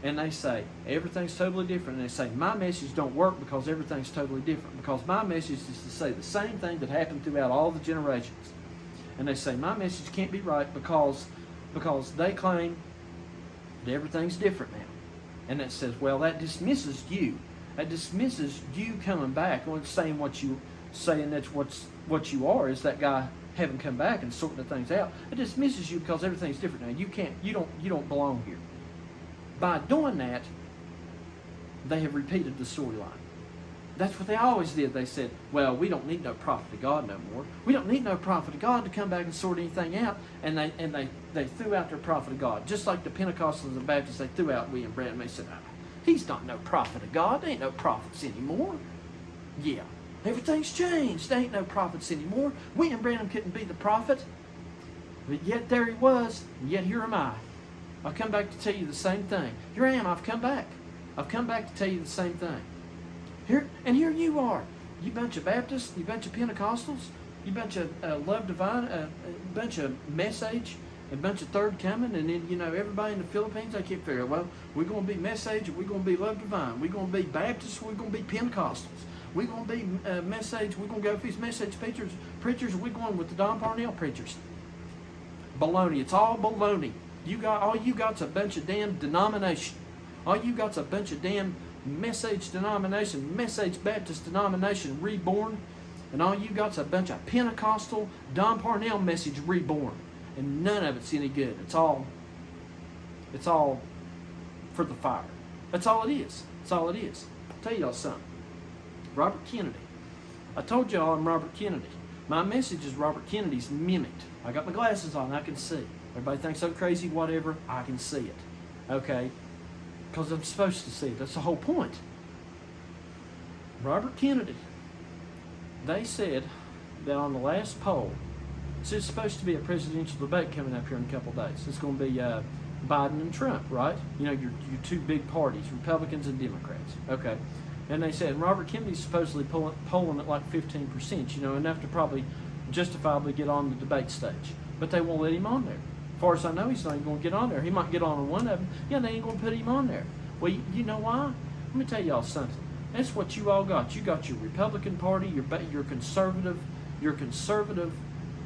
and they say, everything's totally different. And they say, my message don't work because everything's totally different. Because my message is to say the same thing that happened throughout all the generations. And they say, my message can't be right because they claim that everything's different now. And that says, well, that dismisses you. That dismisses you coming back and saying that's what you are, is that guy having come back and sorting the things out. It dismisses you because everything's different now. You don't belong here. By doing that, they have repeated the storyline. That's what they always did. They said, well, we don't need no prophet of God no more. We don't need no prophet of God to come back and sort anything out. And they threw out their prophet of God. Just like the Pentecostals and the Baptists, they threw out William Branham. They said, he's not no prophet of God. There ain't no prophets anymore. Yeah, everything's changed. There ain't no prophets anymore. William Branham couldn't be the prophet. But yet there he was, and yet here am I. I've come back to tell you the same thing. Here I am, I've come back. I've come back to tell you the same thing. Here you are. You bunch of Baptists, you bunch of Pentecostals, you bunch of Love Divine, a bunch of Message, a bunch of Third Coming, and then, everybody in the Philippines, they keep figuring, well, we're going to be Message, or we're going to be Love Divine. We're going to be Baptists, we're going to be Pentecostals. We're going to be Message, we're going to go with these Message preachers, we're going with the Don Parnell preachers. Baloney. It's all baloney. All you got's a bunch of damn denomination. All you got's a bunch of damn Message denomination, Message Baptist denomination reborn, and all you got's a bunch of Pentecostal Don Parnell message reborn, and none of it's any good. It's all for the fire. That's all it is. That's all it is. I'll tell y'all something. Robert Kennedy. I told y'all I'm Robert Kennedy. My message is Robert Kennedy's mimicked. I got my glasses on, I can see. Everybody thinks I'm crazy, whatever, I can see it. Okay? Because I'm supposed to see it. That's the whole point. Robert Kennedy, they said that on the last poll, so it's supposed to be a presidential debate coming up here in a couple of days. It's going to be Biden and Trump, right? You know, your two big parties, Republicans and Democrats. Okay. And they said Robert Kennedy's supposedly polling at like 15%, you know, enough to probably justifiably get on the debate stage. But they won't let him on there. As far as I know, he's not even going to get on there. He might get on one of them. Yeah, they ain't going to put him on there. Well, you know why? Let me tell y'all something. That's what you all got. You got your Republican Party, your conservative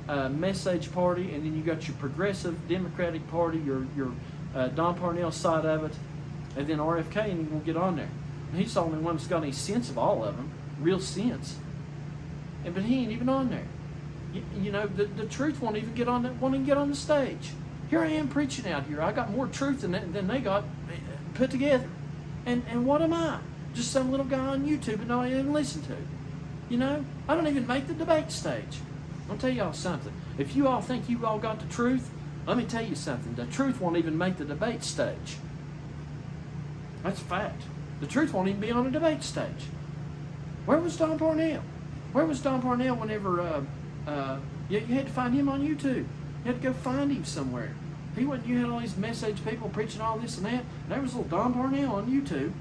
message party, and then you got your progressive Democratic Party, your Don Parnell side of it, and then RFK, and he won't get on there. And he's the only one that's got any sense of all of them, real sense. But he ain't even on there. You know, the truth won't even get on the stage. Here I am preaching out here. I got more truth than they got put together. And what am I? Just some little guy on YouTube that nobody even listen to. You know, I don't even make the debate stage. I'll tell y'all something. If you all think you all got the truth, let me tell you something. The truth won't even make the debate stage. That's a fact. The truth won't even be on a debate stage. Where was Don Parnell? Where was Don Parnell whenever you had to find him on YouTube? You had to go find him somewhere. You had all these message people preaching all this and that. And there was little Don Parnell on YouTube.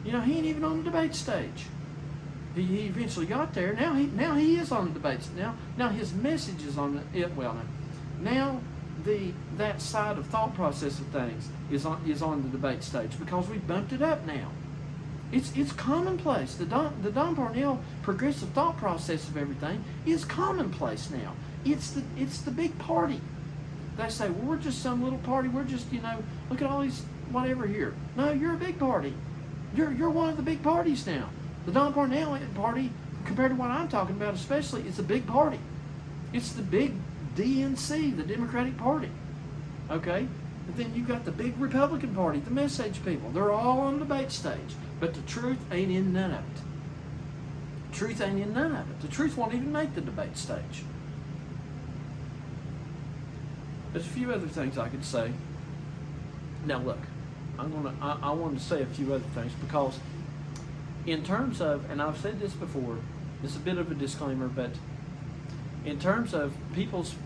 You know, he ain't even on the debate stage. He eventually got there. Now he is on the debates. Now his message is on it. Well, now that side of thought process of things is on the debate stage because we bumped it up now. It's commonplace. The Don Parnell progressive thought process of everything is commonplace now. It's the big party. They say, well, we're just some little party. We're just, you know, look at all these whatever here. No, you're a big party. You're one of the big parties now. The Don Parnell party, compared to what I'm talking about especially, it's a big party. It's the big DNC, the Democratic Party. Okay? But then you've got the big Republican Party, the message people. They're all on the debate stage. But the truth ain't in none of it. The truth ain't in none of it. The truth won't even make the debate stage. There's a few other things I could say. Now look, I want to say a few other things because in terms of, and I've said this before, it's a bit of a disclaimer, but in terms of people's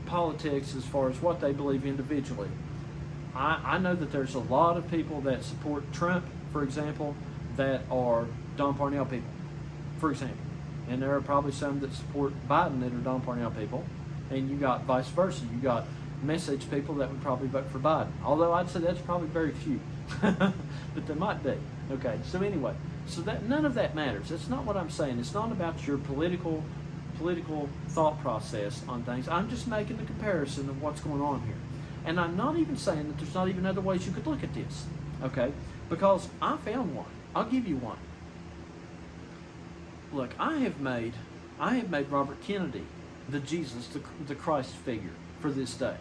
politics as far as what they believe individually, I know that there's a lot of people that support Trump, for example, that are Don Parnell people, for example. And there are probably some that support Biden that are Don Parnell people. And you got vice versa. You got message people that would probably vote for Biden. Although I'd say that's probably very few. But there might be. Okay, so anyway, so that none of that matters. That's not what I'm saying. It's not about your political thought process on things. I'm just making the comparison of what's going on here. And I'm not even saying that there's not even other ways you could look at this. Okay? Because I found one. I'll give you one. Look, I have made Robert Kennedy the Jesus, the Christ figure for this day.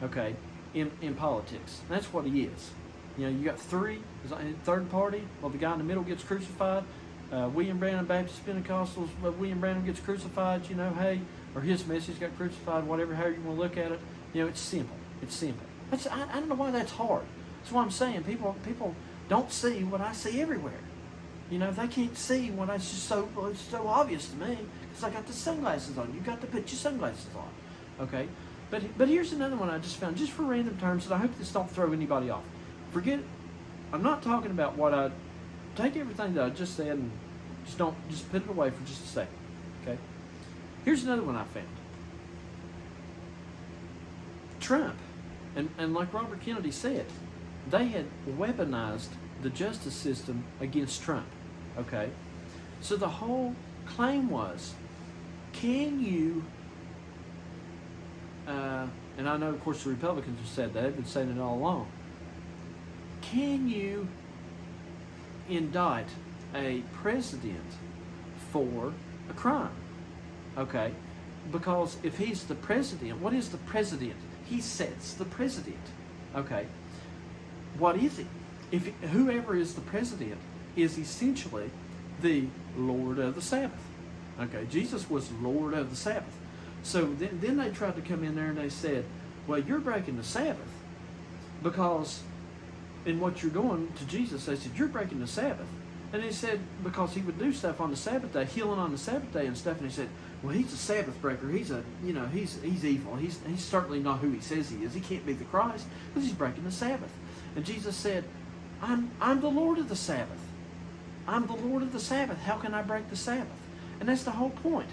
Okay? In politics. That's what he is. You know, you got third party. Well, the guy in the middle gets crucified. William Branham, Baptist Pentecostals, William Branham gets crucified, you know, hey, or his message got crucified, whatever, however you want to look at it. You know, it's simple. It's simple. I don't know why that's hard. That's what I'm saying. People don't see what I see everywhere. You know, they can't see what it's so obvious to me because I got the sunglasses on. You got to put your sunglasses on. Okay? But here's another one I just found, just for random terms, and I hope this don't throw anybody off. Forget, I'm not talking about take everything that I just said and just put it away for just a second. Okay? Here's another one I found. Trump, and like Robert Kennedy said, they had weaponized the justice system against Trump. Okay? So the whole claim was, can you, and I know of course the Republicans have said that, they've been saying it all along, can you indict a president for a crime? Okay? Because if he's the president, what is the president? He sets the president. Okay? What is it? If whoever is the president is essentially the Lord of the Sabbath. Okay, Jesus was Lord of the Sabbath. So then they tried to come in there and they said, well, you're breaking the Sabbath because in what you're doing to Jesus, they said, you're breaking the Sabbath. And he said, because he would do stuff on the Sabbath day, healing on the Sabbath day and stuff, and he said, well, he's a Sabbath breaker. He's evil. He's certainly not who he says he is. He can't be the Christ because he's breaking the Sabbath. And Jesus said, I'm the Lord of the Sabbath. I'm the Lord of the Sabbath. How can I break the Sabbath? And that's the whole point.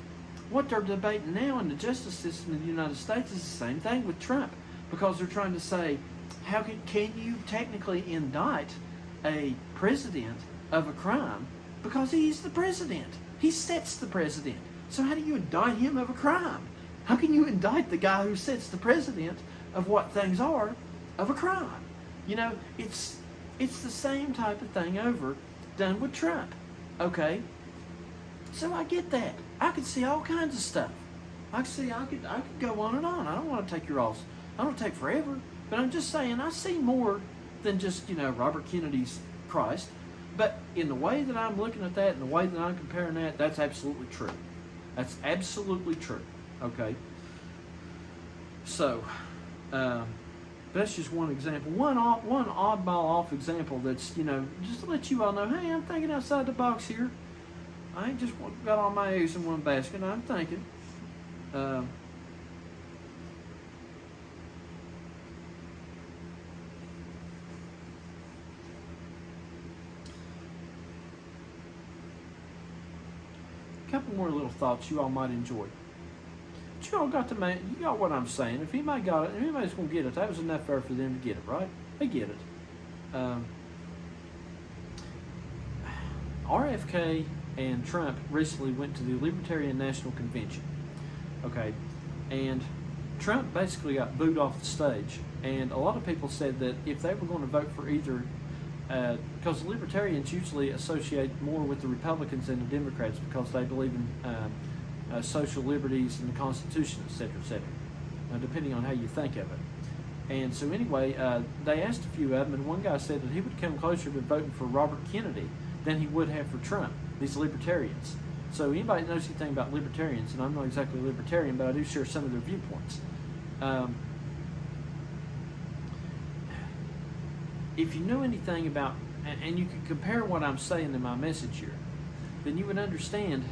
What they're debating now in the justice system in the United States is the same thing with Trump, because they're trying to say, how can you technically indict a president of a crime because he's the president? He sets the president. So how do you indict him of a crime? How can you indict the guy who sets the president of what things are of a crime? You know, it's the same type of thing over done with Trump. Okay? So I get that. I could see all kinds of stuff. I could go on and on. I don't want to take your all. I don't take forever. But I'm just saying, I see more than just, Robert Kennedy's Christ. But in the way that I'm looking at that, and the way that I'm comparing that, that's absolutely true. That's absolutely true. Okay? So, that's just one example. One oddball off example that's, just to let you all know, hey, I'm thinking outside the box here. I ain't just got all my eggs in one basket. I'm thinking. Couple more little thoughts you all might enjoy. But you all got what I'm saying. If anybody got it, anybody's going to get it, that was enough fair for them to get it, right? They get it. RFK and Trump recently went to the Libertarian National Convention. Okay, and Trump basically got booed off the stage. And a lot of people said that if they were going to vote for either, because the Libertarians usually associate more with the Republicans than the Democrats because they believe in social liberties and the Constitution, etc., etc., depending on how you think of it. And so anyway, they asked a few of them, and one guy said that he would come closer to voting for Robert Kennedy than he would have for Trump, these libertarians. So anybody knows anything about libertarians, and I'm not exactly a libertarian, but I do share some of their viewpoints. If you know anything about, and you could compare what I'm saying to my message here, then you would understand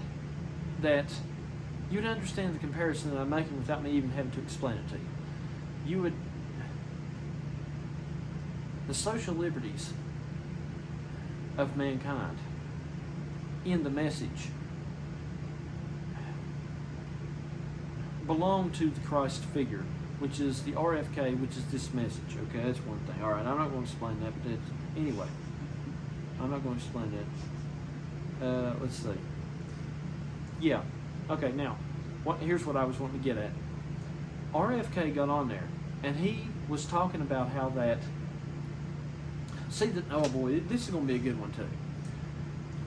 the comparison that I'm making without me even having to explain it to you. The social liberties of mankind in the message belong to the Christ figure, which is the RFK, which is this message. Okay, that's one thing. All right, I'm not going to explain that, but anyway, I'm not going to explain that. Let's see. Yeah. Okay, now, here's what I was wanting to get at. RFK got on there, and he was talking about how that. Oh boy, this is going to be a good one too.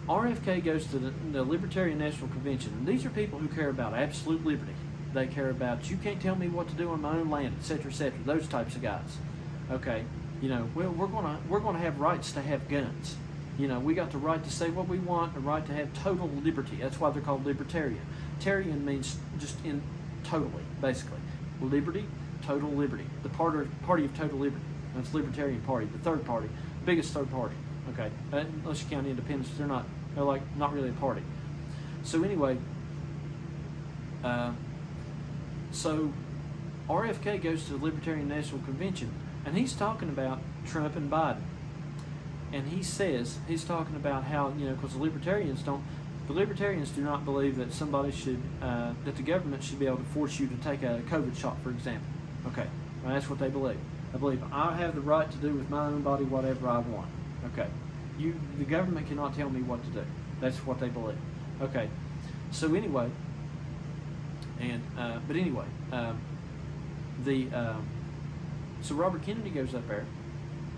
RFK goes to the Libertarian National Convention, and these are people who care about absolute liberty. They care about, you can't tell me what to do on my own land, etc., etc., those types of guys. Okay, well, we're gonna have rights to have guns. We got the right to say what we want, the right to have total liberty. That's why they're called libertarian. Tarian means just in totally, basically. Liberty, total liberty. The party of total liberty. That's Libertarian Party, the third party, biggest third party. Okay, unless you count independents, they're not really a party. So anyway, so RFK goes to the Libertarian National Convention, and he's talking about Trump and Biden. And he's talking about how, because the Libertarians do not believe that somebody should, that the government should be able to force you to take a COVID shot, for example. Okay, well, that's what they believe. I believe I have the right to do with my own body whatever I want. Okay, the government cannot tell me what to do. That's what they believe. Okay, so anyway, so Robert Kennedy goes up there,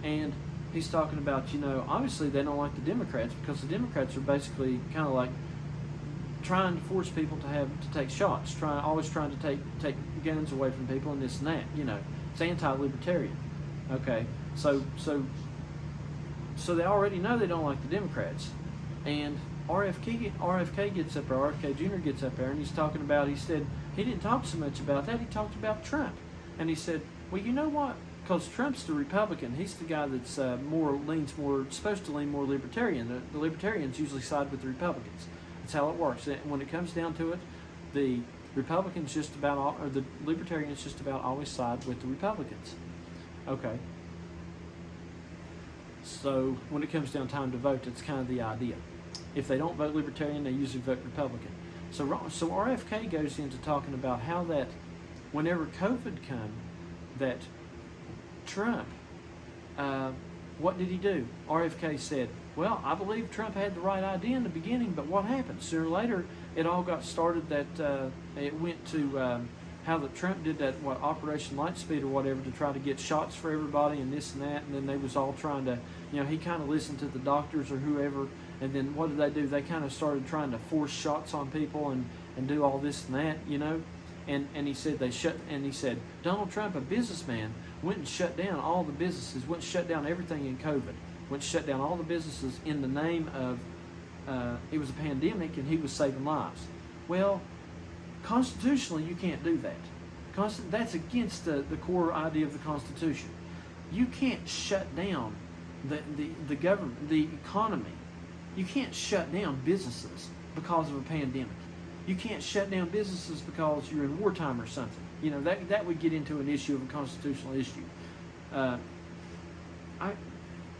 and he's talking about, obviously they don't like the Democrats because the Democrats are basically kind of like trying to force people to take shots, always trying to take guns away from people and this and that. It's anti-libertarian. Okay, so they already know they don't like the Democrats, and RFK gets up there, RFK Jr. gets up there, and he's talking about, he said, he didn't talk so much about that, he talked about Trump. And he said, well, you know what? Because Trump's the Republican. He's the guy that's supposed to lean more libertarian. The libertarians usually side with the Republicans. That's how it works. And when it comes down to it, the Republicans or the libertarians just about always side with the Republicans. Okay. So when it comes down time to vote, that's kind of the idea. If they don't vote Libertarian, they usually vote Republican. So RFK goes into talking about how that whenever COVID came, that Trump, what did he do? RFK said, well, I believe Trump had the right idea in the beginning, but what happened? Sooner or later, it all got started that it went to how that Trump did that, Operation Lightspeed or whatever, to try to get shots for everybody and this and that, and then they was all trying to, he kind of listened to the doctors or whoever, and then what did? They kind of started trying to force shots on people and do all this and that, and he said Donald Trump, a businessman, went and shut down all the businesses, went and shut down everything in COVID, went and shut down all the businesses in the name of, it was a pandemic and he was saving lives. Well, constitutionally, you can't do that. That's against the core idea of the Constitution. You can't shut down the government, the economy. You can't shut down businesses because of a pandemic. You can't shut down businesses because you're in wartime or something. That would get into an issue of a constitutional issue.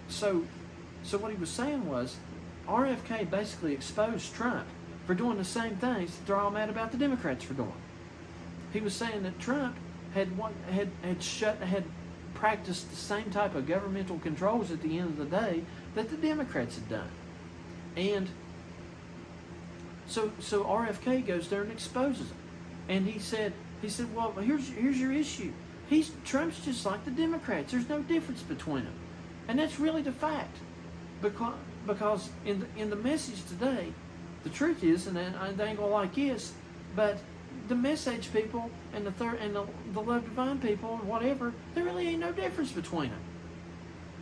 So what he was saying was, RFK basically exposed Trump for doing the same things that they're all mad about the Democrats for doing. He was saying that Trump had practiced the same type of governmental controls at the end of the day that the Democrats had done. And so RFK goes there and exposes him. And he said, well, here's your issue. Trump's just like the Democrats. There's no difference between them. And that's really the fact. Because in the message today, the truth is, and they ain't gonna like this, but the message people and the love divine people and whatever, there really ain't no difference between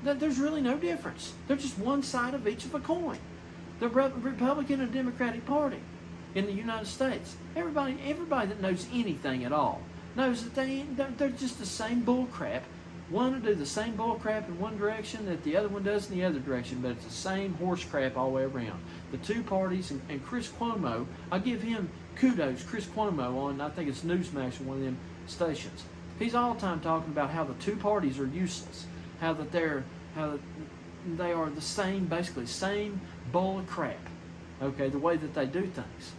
them. There's really no difference. They're just one side of each of a coin. The Republican and Democratic Party in the United States, everybody that knows anything at all knows that they're just the same bull crap. One will do the same bull crap in one direction that the other one does in the other direction, but it's the same horse crap all the way around. The two parties, and Chris Cuomo, I give him kudos, Chris Cuomo on, I think it's Newsmax or one of them stations. He's all the time talking about how the two parties are useless, how they are the same, basically same bowl of crap. Okay, the way that they do things,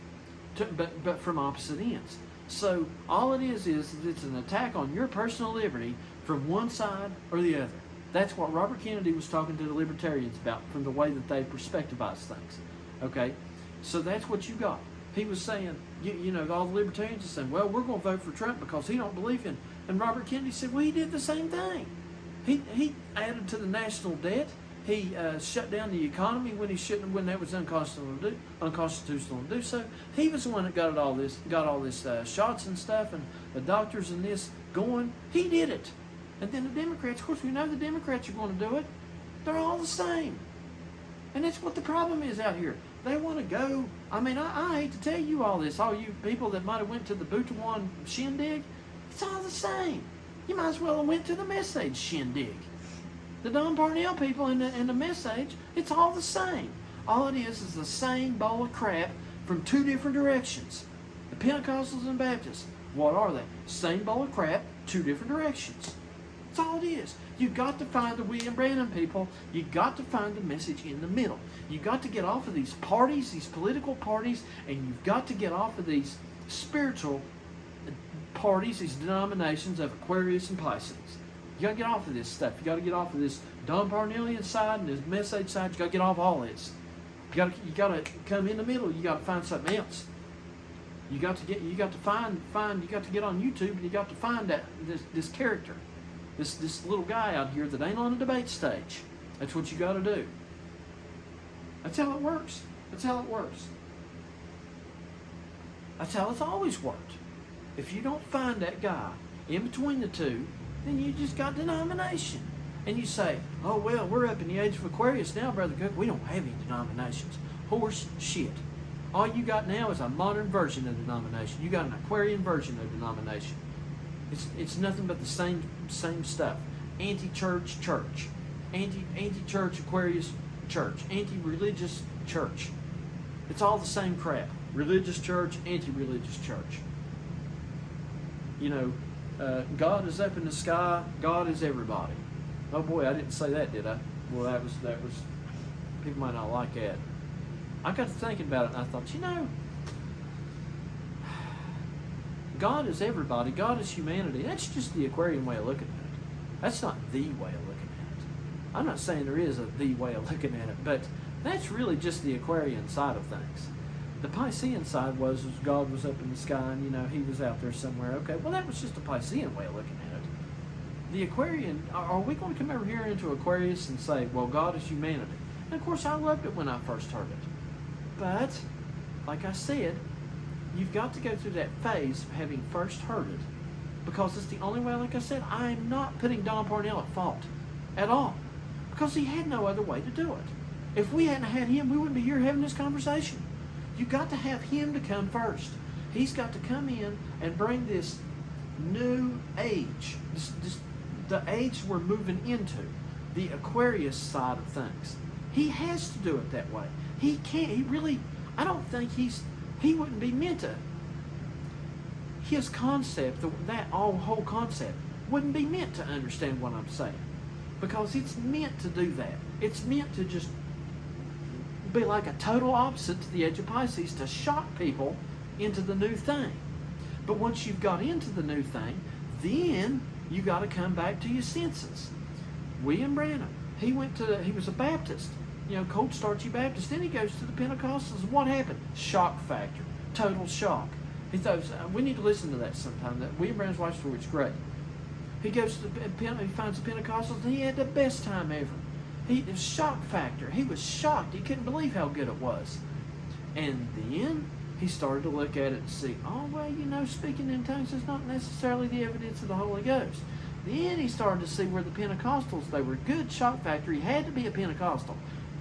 but from opposite ends. So all it is it's an attack on your personal liberty from one side or the other. That's what Robert Kennedy was talking to the libertarians about, from the way that they perspectivize things. Okay, so that's what you got. He was saying, all the libertarians are saying, well, we're going to vote for Trump because he don't believe in. And Robert Kennedy said, well, he did the same thing. He added to the national debt. He shut down the economy when he shouldn't, when that was unconstitutional to do so. He was the one that got all this shots and stuff, and the doctors and this going. He did it. And then the Democrats, of course, we know the Democrats are going to do it. They're all the same. And that's what the problem is out here. They want to go. I mean, I hate to tell you all this. All you people that might have went to the Butawan shindig, it's all the same. You might as well have went to the Message shindig. The Don Parnell people in the Message, it's all the same. All it is the same bowl of crap from two different directions. The Pentecostals and Baptists, what are they? Same bowl of crap, two different directions. That's all it is. You've got to find the William Branham people. You've got to find the message in the middle. You've got to get off of these parties, these political parties, and you've got to get off of these spiritual parties, these denominations of Aquarius and Pisces. You got to get off of this stuff. You got to get off of this Don Parnellian side and this Message side. You got to get off all this. You got to come in the middle. You got to find something else. You got to get on YouTube and you got to find this character. This little guy out here that ain't on a debate stage. That's what you got to do. That's how it works. That's how it works. That's how it's always worked. If you don't find that guy in between the two, then you just got denomination. And you say, oh, well, we're up in the age of Aquarius now, Brother Cook. We don't have any denominations. Horse shit. All you got now is a modern version of denomination. You got an Aquarian version of denomination. It's nothing but the same stuff. Anti-church church. Anti-church Aquarius church. Anti-religious church. It's all the same crap. Religious church, anti-religious church. You know, God is up in the sky. God is everybody. Oh boy, I didn't say that, did I? Well, that was. People might not like that. I got to thinking about it, and I thought, you know, God is everybody. God is humanity. That's just the Aquarian way of looking at it. That's not the way of looking at it. I'm not saying there is the way of looking at it, but that's really just the Aquarian side of things. The Piscean side was God was up in the sky, and, you know, he was out there somewhere. Okay, well, that was just a Piscean way of looking at it. The Aquarian, are we going to come over here into Aquarius and say, well, God is humanity? And, of course, I loved it when I first heard it. But, like I said, you've got to go through that phase of having first heard it. Because it's the only way, like I said, I'm not putting Don Parnell at fault at all. Because he had no other way to do it. If we hadn't had him, we wouldn't be here having this conversation. You've got to have him to come first. He's got to come in and bring this new age, the age we're moving into, the Aquarius side of things. He has to do it that way. He can't, I don't think he wouldn't be meant to. His concept, that whole concept, wouldn't be meant to understand what I'm saying. Because it's meant to do that. It's meant to just be like a total opposite to the age of Pisces, to shock people into the new thing. But once you've got into the new thing, then you got to come back to your senses. William Branham, he was a Baptist, you know, cold starchy Baptist. Then he goes to the Pentecostals, and what happened? Shock factor, total shock. He thought, we need to listen to that sometime. That William Branham's life story is great. He goes to he finds the Pentecostals, and he had the best time ever. It was shock factor. He was shocked. He couldn't believe how good it was. And then he started to look at it and see, oh, well, you know, speaking in tongues is not necessarily the evidence of the Holy Ghost. Then he started to see where the Pentecostals, they were good shock factor. He had to be a Pentecostal.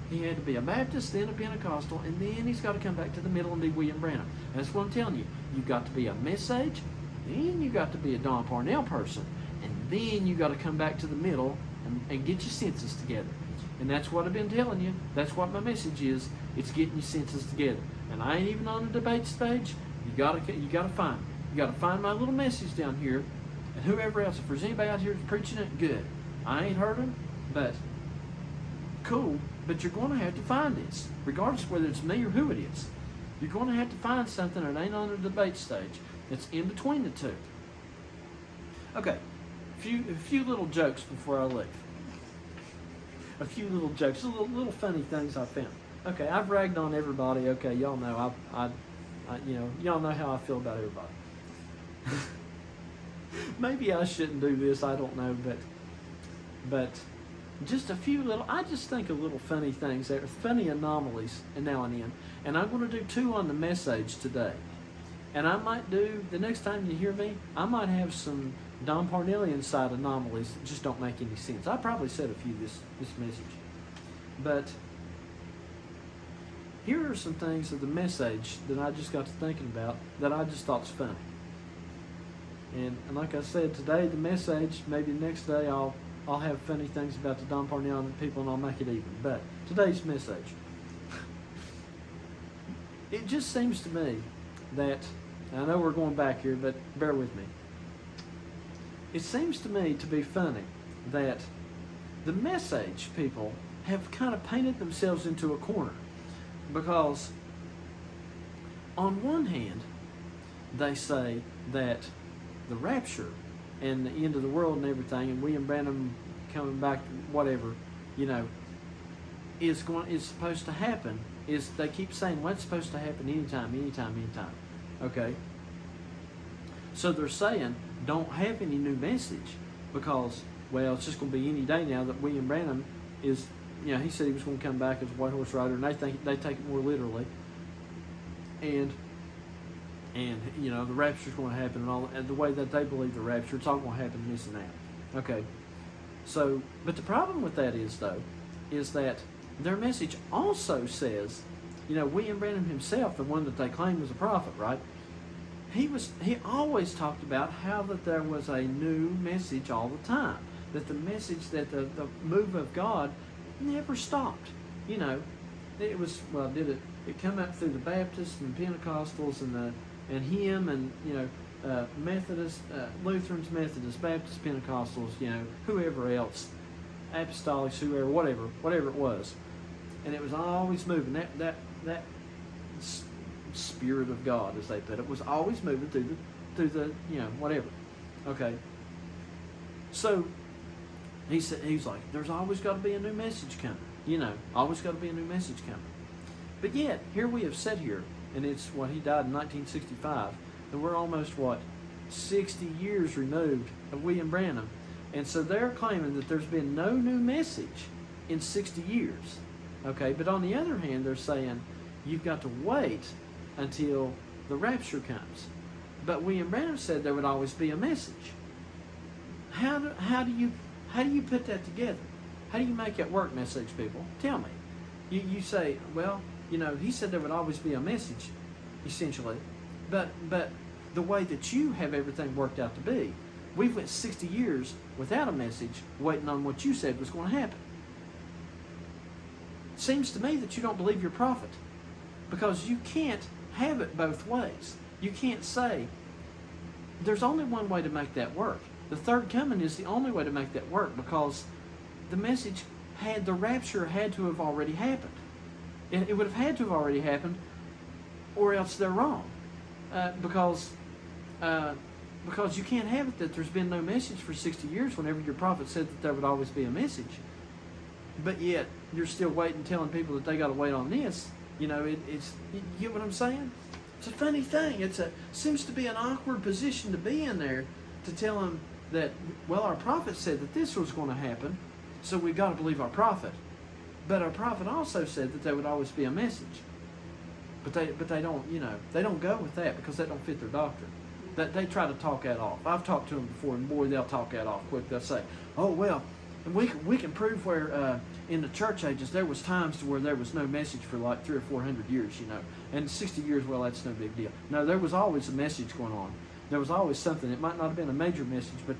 He had to be a Baptist, then a Pentecostal, and then he's got to come back to the middle and be William Branham. That's what I'm telling you. You've got to be a message, then you've got to be a Don Parnell person, and then you've got to come back to the middle and get your senses together. And that's what I've been telling you. That's what my message is. It's getting your senses together. And I ain't even on the debate stage. You gotta find me. You gotta find my little message down here, and whoever else. If there's anybody out here preaching it, good. I ain't heard them, but cool. But you're going to have to find this, regardless of whether it's me or who it is. You're going to have to find something that ain't on the debate stage. That's in between the two. Okay, a few little jokes before I leave. A few little jokes, little funny things I found. Okay, I've ragged on everybody. Okay, y'all know I y'all know how I feel about everybody. Maybe I shouldn't do this. I don't know, but just a few little. I just think of little funny things, there, funny anomalies, and now and then. And I'm going to do 2 on the message today. And I might do the next time you hear me. I might have some Don Parnellian side anomalies that just don't make any sense. I probably said a few this message. But here are some things of the message that I just got to thinking about that I just thought's funny. And like I said, today the message, maybe the next day I'll have funny things about the Don Parnell people and I'll make it even. But today's message. It just seems to me that, I know we're going back here, but bear with me. It seems to me to be funny that the message people have kind of painted themselves into a corner, because on one hand they say that the rapture and the end of the world and everything, and William Branham coming back, whatever, you know, is supposed to happen. Is they keep saying, well, it's supposed to happen anytime. Okay? So they're saying, don't have any new message, because, well, it's just going to be any day now that William Branham is, you know, he said he was going to come back as a white horse rider, and they take it more literally. And you know, the rapture's going to happen, and the way that they believe the rapture, it's all going to happen this and that. Okay. So, but the problem with that is, though, is that their message also says, William Branham himself, the one that they claim was a prophet, right? He always talked about how that there was a new message all the time. That the message, that the move of God never stopped. It was, well, it come up through the Baptists and Pentecostals and him and, Methodists, Lutherans, Methodists, Baptists, Pentecostals, whoever else, Apostolics, whoever, whatever it was. And it was always moving. That Spirit of God, as they put it, was always moving through the whatever. Okay. So he's like, there's always got to be a new message coming. Always got to be a new message coming. But yet, here we have sat here, and it's what he died in 1965, and we're almost 60 years removed of William Branham, and so they're claiming that there's been no new message in 60 years. Okay, but on the other hand, they're saying you've got to wait until the rapture comes. But William Branham said there would always be a message. How do you put that together? How do you make it work, message people? Tell me. You say, well, he said there would always be a message, essentially. But the way that you have everything worked out to be, we've went 60 years without a message, waiting on what you said was going to happen. It seems to me that you don't believe your prophet, because you can't have it both ways. You can't say, there's only one way to make that work. The third coming is the only way to make that work, because the message the rapture had to have already happened. It would have had to have already happened, or else they're wrong. Because you can't have it that there's been no message for 60 years whenever your prophet said that there would always be a message. But yet, you're still waiting, telling people that they got to wait on this. You get what I'm saying? It's a funny thing. It seems to be an awkward position to be in there, to tell them that, well, our prophet said that this was going to happen, so we got to believe our prophet. But our prophet also said that there would always be a message. But they don't, they don't go with that, because that don't fit their doctrine. That they try to talk that off. I've talked to them before, and boy, they'll talk that off quick. They'll say, oh, well, and we can prove where in the church ages there was times to where there was no message for like 300 or 400 years, and 60 years, well, that's no big deal. No, there was always a message going on. There was always something. It might not have been a major message, but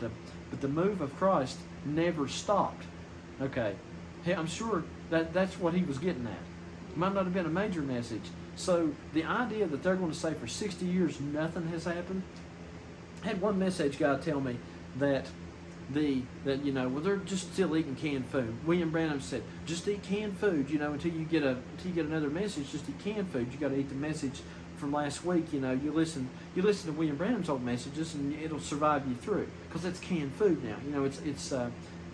the move of Christ never stopped. Okay, hey, I'm sure that's what he was getting at. It might not have been a major message. So the idea that they're going to say for 60 years nothing has happened. I had one message guy tell me that they're just still eating canned food. William Branham said, just eat canned food, until you get another message. Just eat canned food. You got to eat the message from last week. You listen to William Branham's old messages, and it'll survive you through, because that's canned food now. It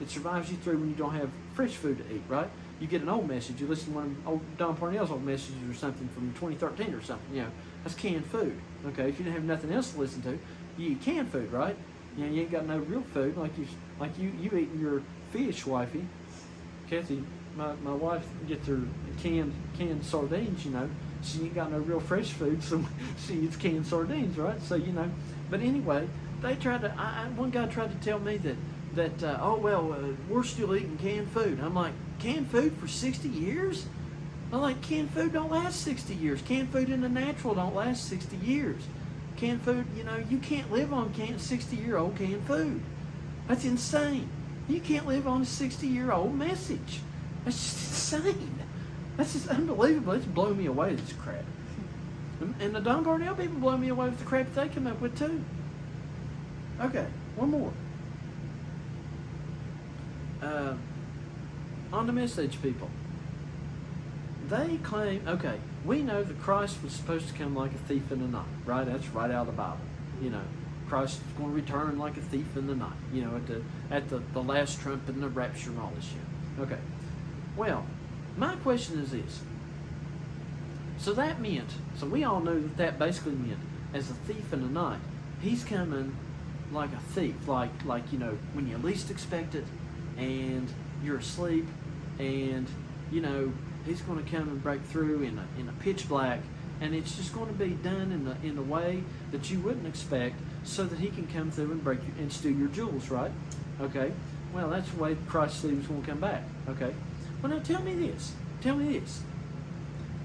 survives you through when you don't have fresh food to eat, right? You get an old message. You listen to one of old Don Parnell's old messages or something from 2013 or something. That's canned food. Okay, if you don't have nothing else to listen to, you eat canned food, right? You ain't got no real food like you eating your fish, wifey. Kathy, my wife gets her canned sardines. She ain't got no real fresh food, so she eats canned sardines, right? So But anyway, they tried to. One guy tried to tell me that we're still eating canned food. I'm like, canned food for 60 years? I'm like, canned food don't last 60 years. Canned food in the natural don't last 60 years. Canned food, you can't live on 60-year-old canned food. That's insane. You can't live on a 60-year-old message. That's just insane. That's just unbelievable. It's blown me away, this crap. And the Don Garnell people blow me away with the crap they come up with too. Okay, one more. On the message people. They claim, we know that Christ was supposed to come like a thief in the night, right? That's right out of the Bible. Christ is going to return like a thief in the night, at the last trumpet and the rapture and all this shit. Okay. Well, my question is this. So we all know that basically meant, as a thief in the night, he's coming like a thief, like when you least expect it, and you're asleep, and he's going to come and break through in a pitch black, and it's just going to be done in the way that you wouldn't expect, so that he can come through and break you and steal your jewels, right? Okay. well, that's the way Christ said he was going to come back. Okay. Well, now tell me this. Tell me this.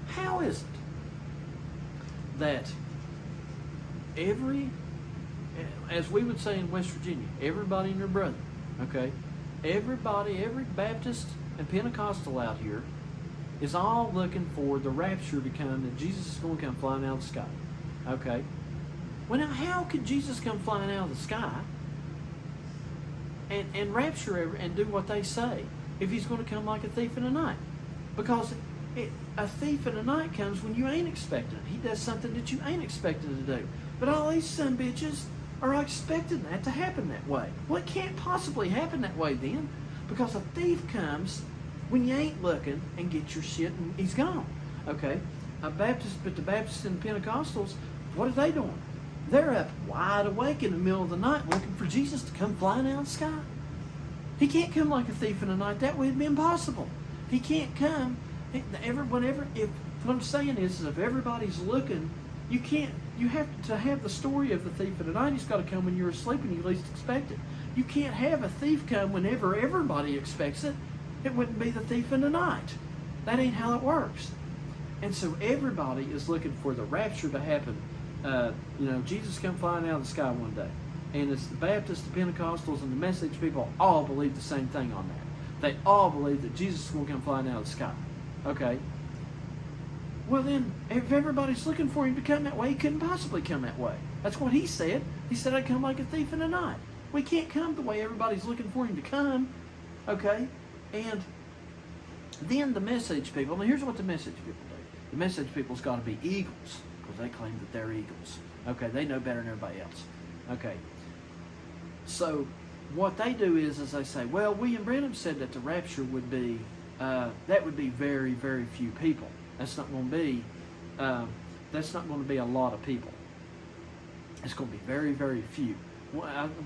How is it that as we would say in West Virginia, everybody and their brother, okay, every Baptist and Pentecostal out here is all looking for the rapture to come, that Jesus is going to come flying out of the sky, okay? Well, now, how could Jesus come flying out of the sky and rapture and do what they say if he's going to come like a thief in the night? Because a thief in the night comes when you ain't expecting it. He does something that you ain't expecting to do. But all these son bitches are expecting that to happen that way. Well, it can't possibly happen that way then, because a thief comes when you ain't looking and gets your shit and he's gone. Okay? But the Baptists and Pentecostals, what are they doing? They're up wide awake in the middle of the night looking for Jesus to come flying out of the sky. He can't come like a thief in the night. That would be impossible. He can't come. If what I'm saying is if everybody's looking, you have to have the story of the thief in the night. He's got to come when you're asleep and you least expect it. You can't have a thief come whenever everybody expects it. It wouldn't be the thief in the night. That ain't how it works. And so everybody is looking for the rapture to happen. Jesus come flying out of the sky one day. And it's the Baptists, the Pentecostals, and the Message people all believe the same thing on that. They all believe that Jesus is going to come flying out of the sky. Okay? Well then, if everybody's looking for him to come that way, he couldn't possibly come that way. That's what he said. He said, I'd come like a thief in the night. We can't come the way everybody's looking for him to come. Okay? And then the Message people, now here's what the Message people do. The Message people's got to be eagles, because they claim that they're eagles. Okay? They know better than everybody else. Okay? So, what they do is they say, well, William Branham said that the rapture would be, that would be very, very few people. That's not going to be a lot of people. It's going to be very, very few.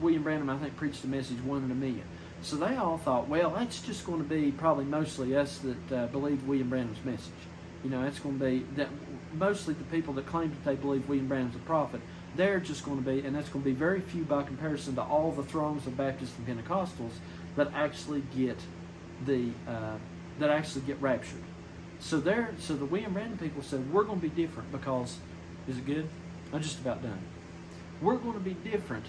William Branham, I think, preached the message 1 in a million. So they all thought, well, that's just going to be probably mostly us that believe William Branham's message. That's going to be that mostly the people that claim that they believe William Branham's a prophet. They're just going to be, and that's going to be very few by comparison to all the throngs of Baptists and Pentecostals that actually get raptured. So the William Branham people said, we're going to be different because, is it good? I'm just about done. We're going to be different.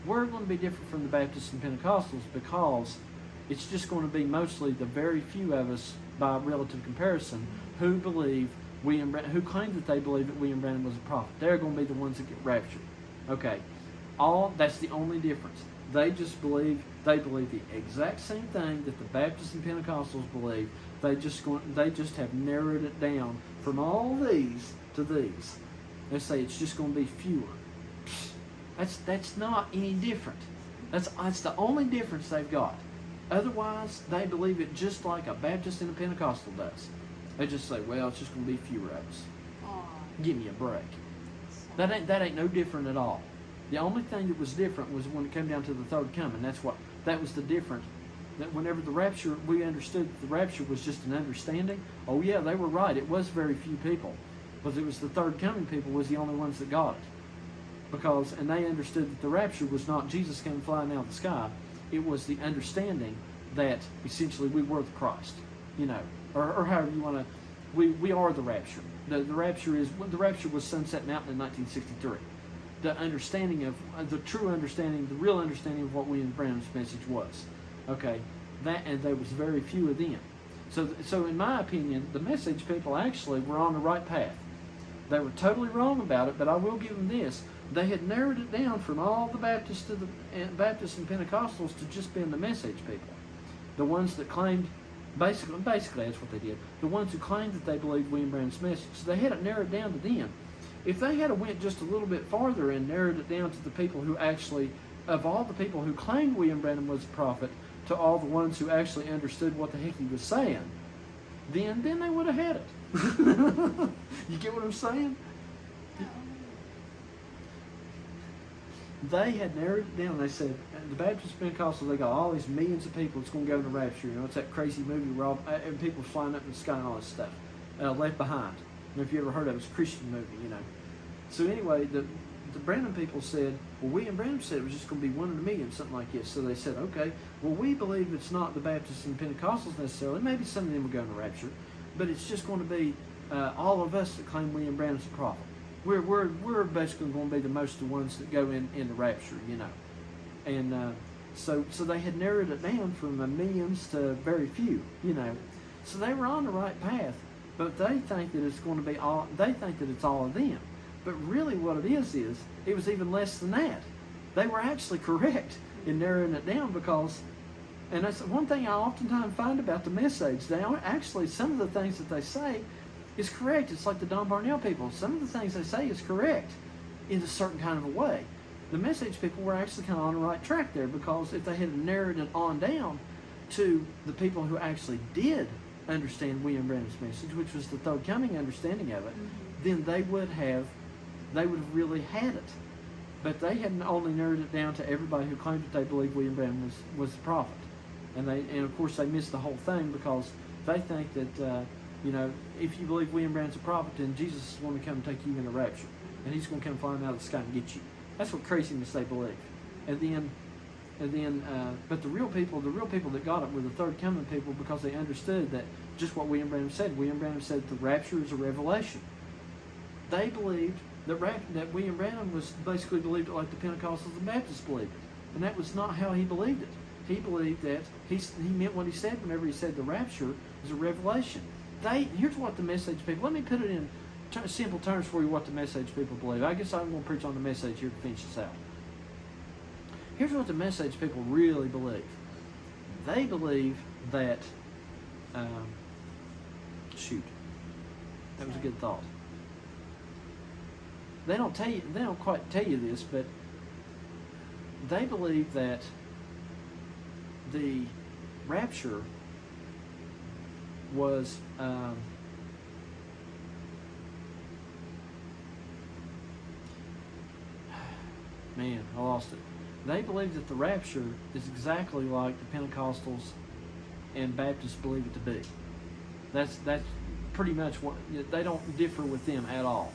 We're going to be different from the Baptists and Pentecostals because it's just going to be mostly the very few of us, by relative comparison, who claim that they believe that William Branham was a prophet. They're going to be the ones that get raptured. Okay. That's the only difference. They believe the exact same thing that the Baptists and Pentecostals believe. They just have narrowed it down from all these to these. They say it's just going to be fewer. That's not any different. That's the only difference they've got. Otherwise, they believe it just like a Baptist and a Pentecostal does. They just say, well, it's just going to be fewer of us. Give me a break. That ain't no different at all. The only thing that was different was when it came down to the third coming. That was the difference. That whenever the rapture, we understood that the rapture was just an understanding. Oh yeah, they were right. It was very few people. Because it was the third coming people was the only ones that got it. And they understood that the rapture was not Jesus came flying out of the sky. It was the understanding that essentially we were the Christ. Or however you want to, we are the rapture. The rapture was Sunset Mountain in 1963. The understanding of, the true understanding, the real understanding of what William Branham's message was. Okay, and there was very few of them. So in my opinion, the Message people actually were on the right path. They were totally wrong about it, but I will give them this. They had narrowed it down from all the Baptists and Pentecostals to just being the Message people. The ones that claimed, basically that's what they did. The ones who claimed that they believed William Branham's message. So they had it narrowed down to them. If they had went just a little bit farther and narrowed it down to the people who actually, of all the people who claimed William Branham was a prophet, to all the ones who actually understood what the heck he was saying, then they would have had it. You get what I'm saying? They had narrowed it down. They said, the Baptist Pentecostals, they got all these millions of people that's going to go to the rapture. It's that crazy movie where and people flying up in the sky and all this stuff. Left Behind. If you ever heard of it, it's a Christian movie, So anyway, the Branham people said, well, William Branham said it was just going to be 1 in a million, something like this. So they said, okay, well, we believe it's not the Baptists and Pentecostals necessarily. Maybe some of them will go in the rapture, but it's just going to be all of us that claim William Branham's a prophet. We're basically going to be the most of the ones that go in the rapture, you know. And so they had narrowed it down from millions to very few, you know. So they were on the right path, but they think that it's going to be all. They think that it's all of them. But really what it is it was even less than that. They were actually correct in narrowing it down because, and that's one thing I oftentimes find about the message. They are actually, some of the things that they say is correct. It's like the Don Barnell people. Some of the things they say is correct in a certain kind of a way. The message people were actually kind of on the right track there because if they had narrowed it on down to the people who actually did understand William Branham's message, which was the third coming understanding of it, then they would have really had it. But they had only narrowed it down to everybody who claimed that they believed William Branham was the prophet. And of course they missed the whole thing because they think that you know, if you believe William Branham's a prophet, then Jesus is going to come and take you in the rapture, and he's going to come flying out of the sky and get you. That's what craziness they believe. But the real people that got it were the third coming people because they understood that just what William Branham said. William Branham said the rapture is a revelation. They believed that William Branham was basically believed it like the Pentecostals and Baptists believed it, and that was not how he believed it. He believed that he meant what he said whenever he said the rapture is a revelation. Here's what the message people. Let me put it in simple terms for you. What the message people believe. I guess I'm going to preach on the message here to finish this out. Here's what the message people really believe. They believe that. That was a good thought. They don't quite tell you this, but they believe that the rapture was man, I lost it. They believe that the rapture is exactly like the Pentecostals and Baptists believe it to be. That's pretty much what they don't differ with them at all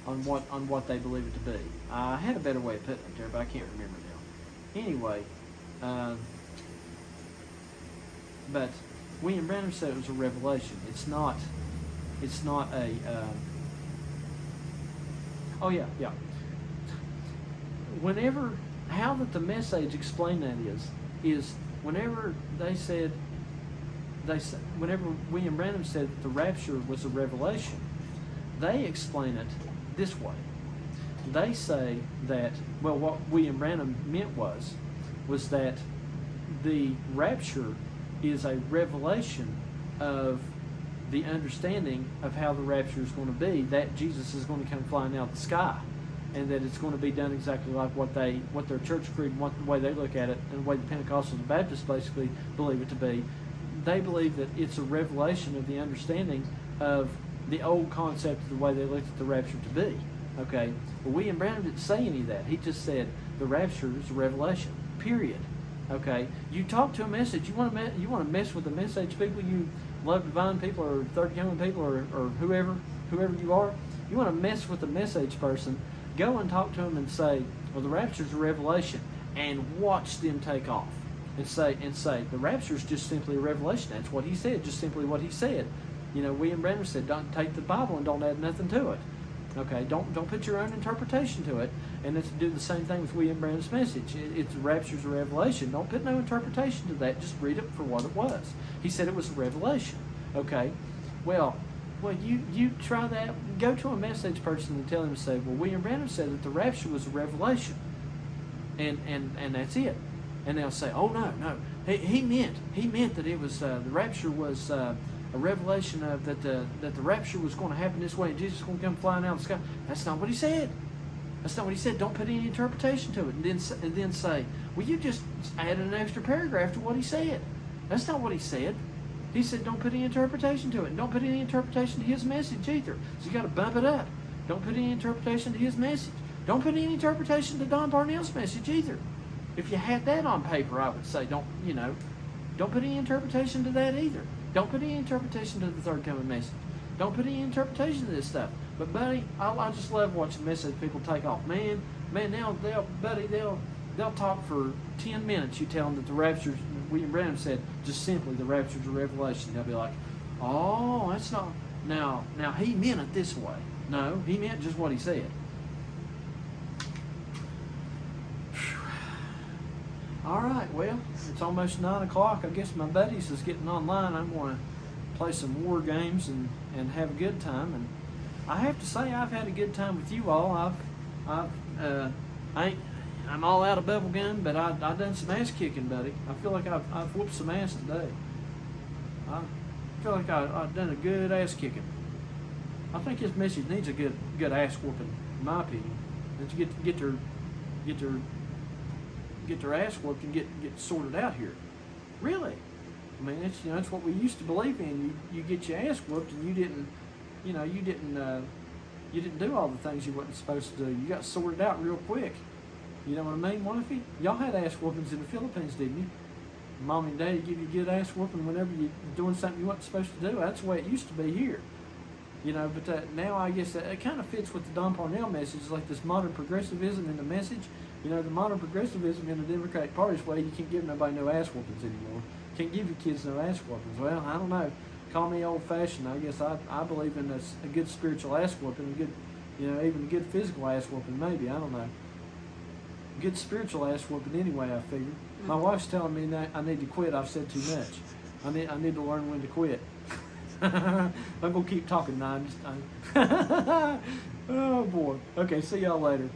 on what they believe it to be. I had a better way of putting it there, but I can't remember now. Anyway, but William Branham said it was a revelation. It's not a. Oh yeah. How that the message explained that is whenever whenever William Branham said that the rapture was a revelation, they explain it this way. They say that, well, what William Branham meant was that the rapture is a revelation of the understanding of how the rapture is going to be, that Jesus is going to come flying out of the sky, and that it's going to be done exactly like what their church creed and the way they look at it, and the way the Pentecostals and Baptists basically believe it to be. They believe that it's a revelation of the understanding of the old concept of the way they looked at the rapture to be. Okay? Well, William Branham didn't say any of that. He just said the rapture is a revelation. Period. Okay? You talk to a message. You want to mess with the message people. You love divine people or third coming people or whoever you are. You want to mess with the message person. Go and talk to them and say, well, the rapture is a revelation, and watch them take off. And say the rapture is just simply a revelation. That's what he said, just simply what he said. You know, William Branham said, don't take the Bible and don't add nothing to it. Okay, don't put your own interpretation to it. And let's do the same thing with William Branham's message. It's rapture's a revelation. Don't put no interpretation to that. Just read it for what it was. He said it was a revelation. Okay, well, you try that. Go to a message person and tell him to say, well, William Branham said that the rapture was a revelation, and that's it. And they'll say, oh no, he meant that it was the rapture was a revelation of that the rapture was going to happen this way and Jesus was going to come flying out of the sky. That's not what he said. That's not what he said. Don't put any interpretation to it. And then say, well, you just added an extra paragraph to what he said. That's not what he said. He said, don't put any interpretation to it. And don't put any interpretation to his message either. So you got to bump it up. Don't put any interpretation to his message. Don't put any interpretation to Don Barnell's message either. If you had that on paper, I would say don't put any interpretation to that either. Don't put any interpretation to the third coming message. Don't put any interpretation to this stuff. But buddy, I just love watching message people take off. Man, Man, they'll talk for 10 minutes. You tell them that the rapture, William Branham said, just simply the rapture's a revelation. They'll be like, oh, that's not, now he meant it this way. No, he meant just what he said. All right, well, it's almost 9 o'clock. I guess my buddies is getting online. I'm going to play some war games and have a good time. And I have to say, I've had a good time with you all. I'm all out of bubble gum, but I done some ass kicking, buddy. I feel like I've whooped some ass today. I feel like I've done a good ass kicking. I think this message needs a good ass whooping, in my opinion. That you get their ass whooped and get sorted out here. Really? I mean, that's what we used to believe in. You get your ass whooped and you didn't do all the things you wasn't supposed to do. You got sorted out real quick. You know what I mean, wifey? Y'all had ass whoopings in the Philippines, didn't you? Mommy and Daddy give you a good ass whooping whenever you're doing something you wasn't supposed to do. That's the way it used to be here. You know, but now I guess it kind of fits with the Don Parnell message, like this modern progressivism in the message. You know, the modern progressivism in the Democratic Party's way, you can't give nobody no ass whoopings anymore. Can't give your kids no ass whoopings. Well, I don't know. Call me old-fashioned. I guess I believe in a good spiritual ass whooping, a good, even a good physical ass whooping, maybe. I don't know. Good spiritual ass whooping anyway, I figure. My wife's telling me that I need to quit. I've said too much. I need to learn when to quit. I'm going to keep talking 9 this time. Oh, boy. Okay, see y'all later.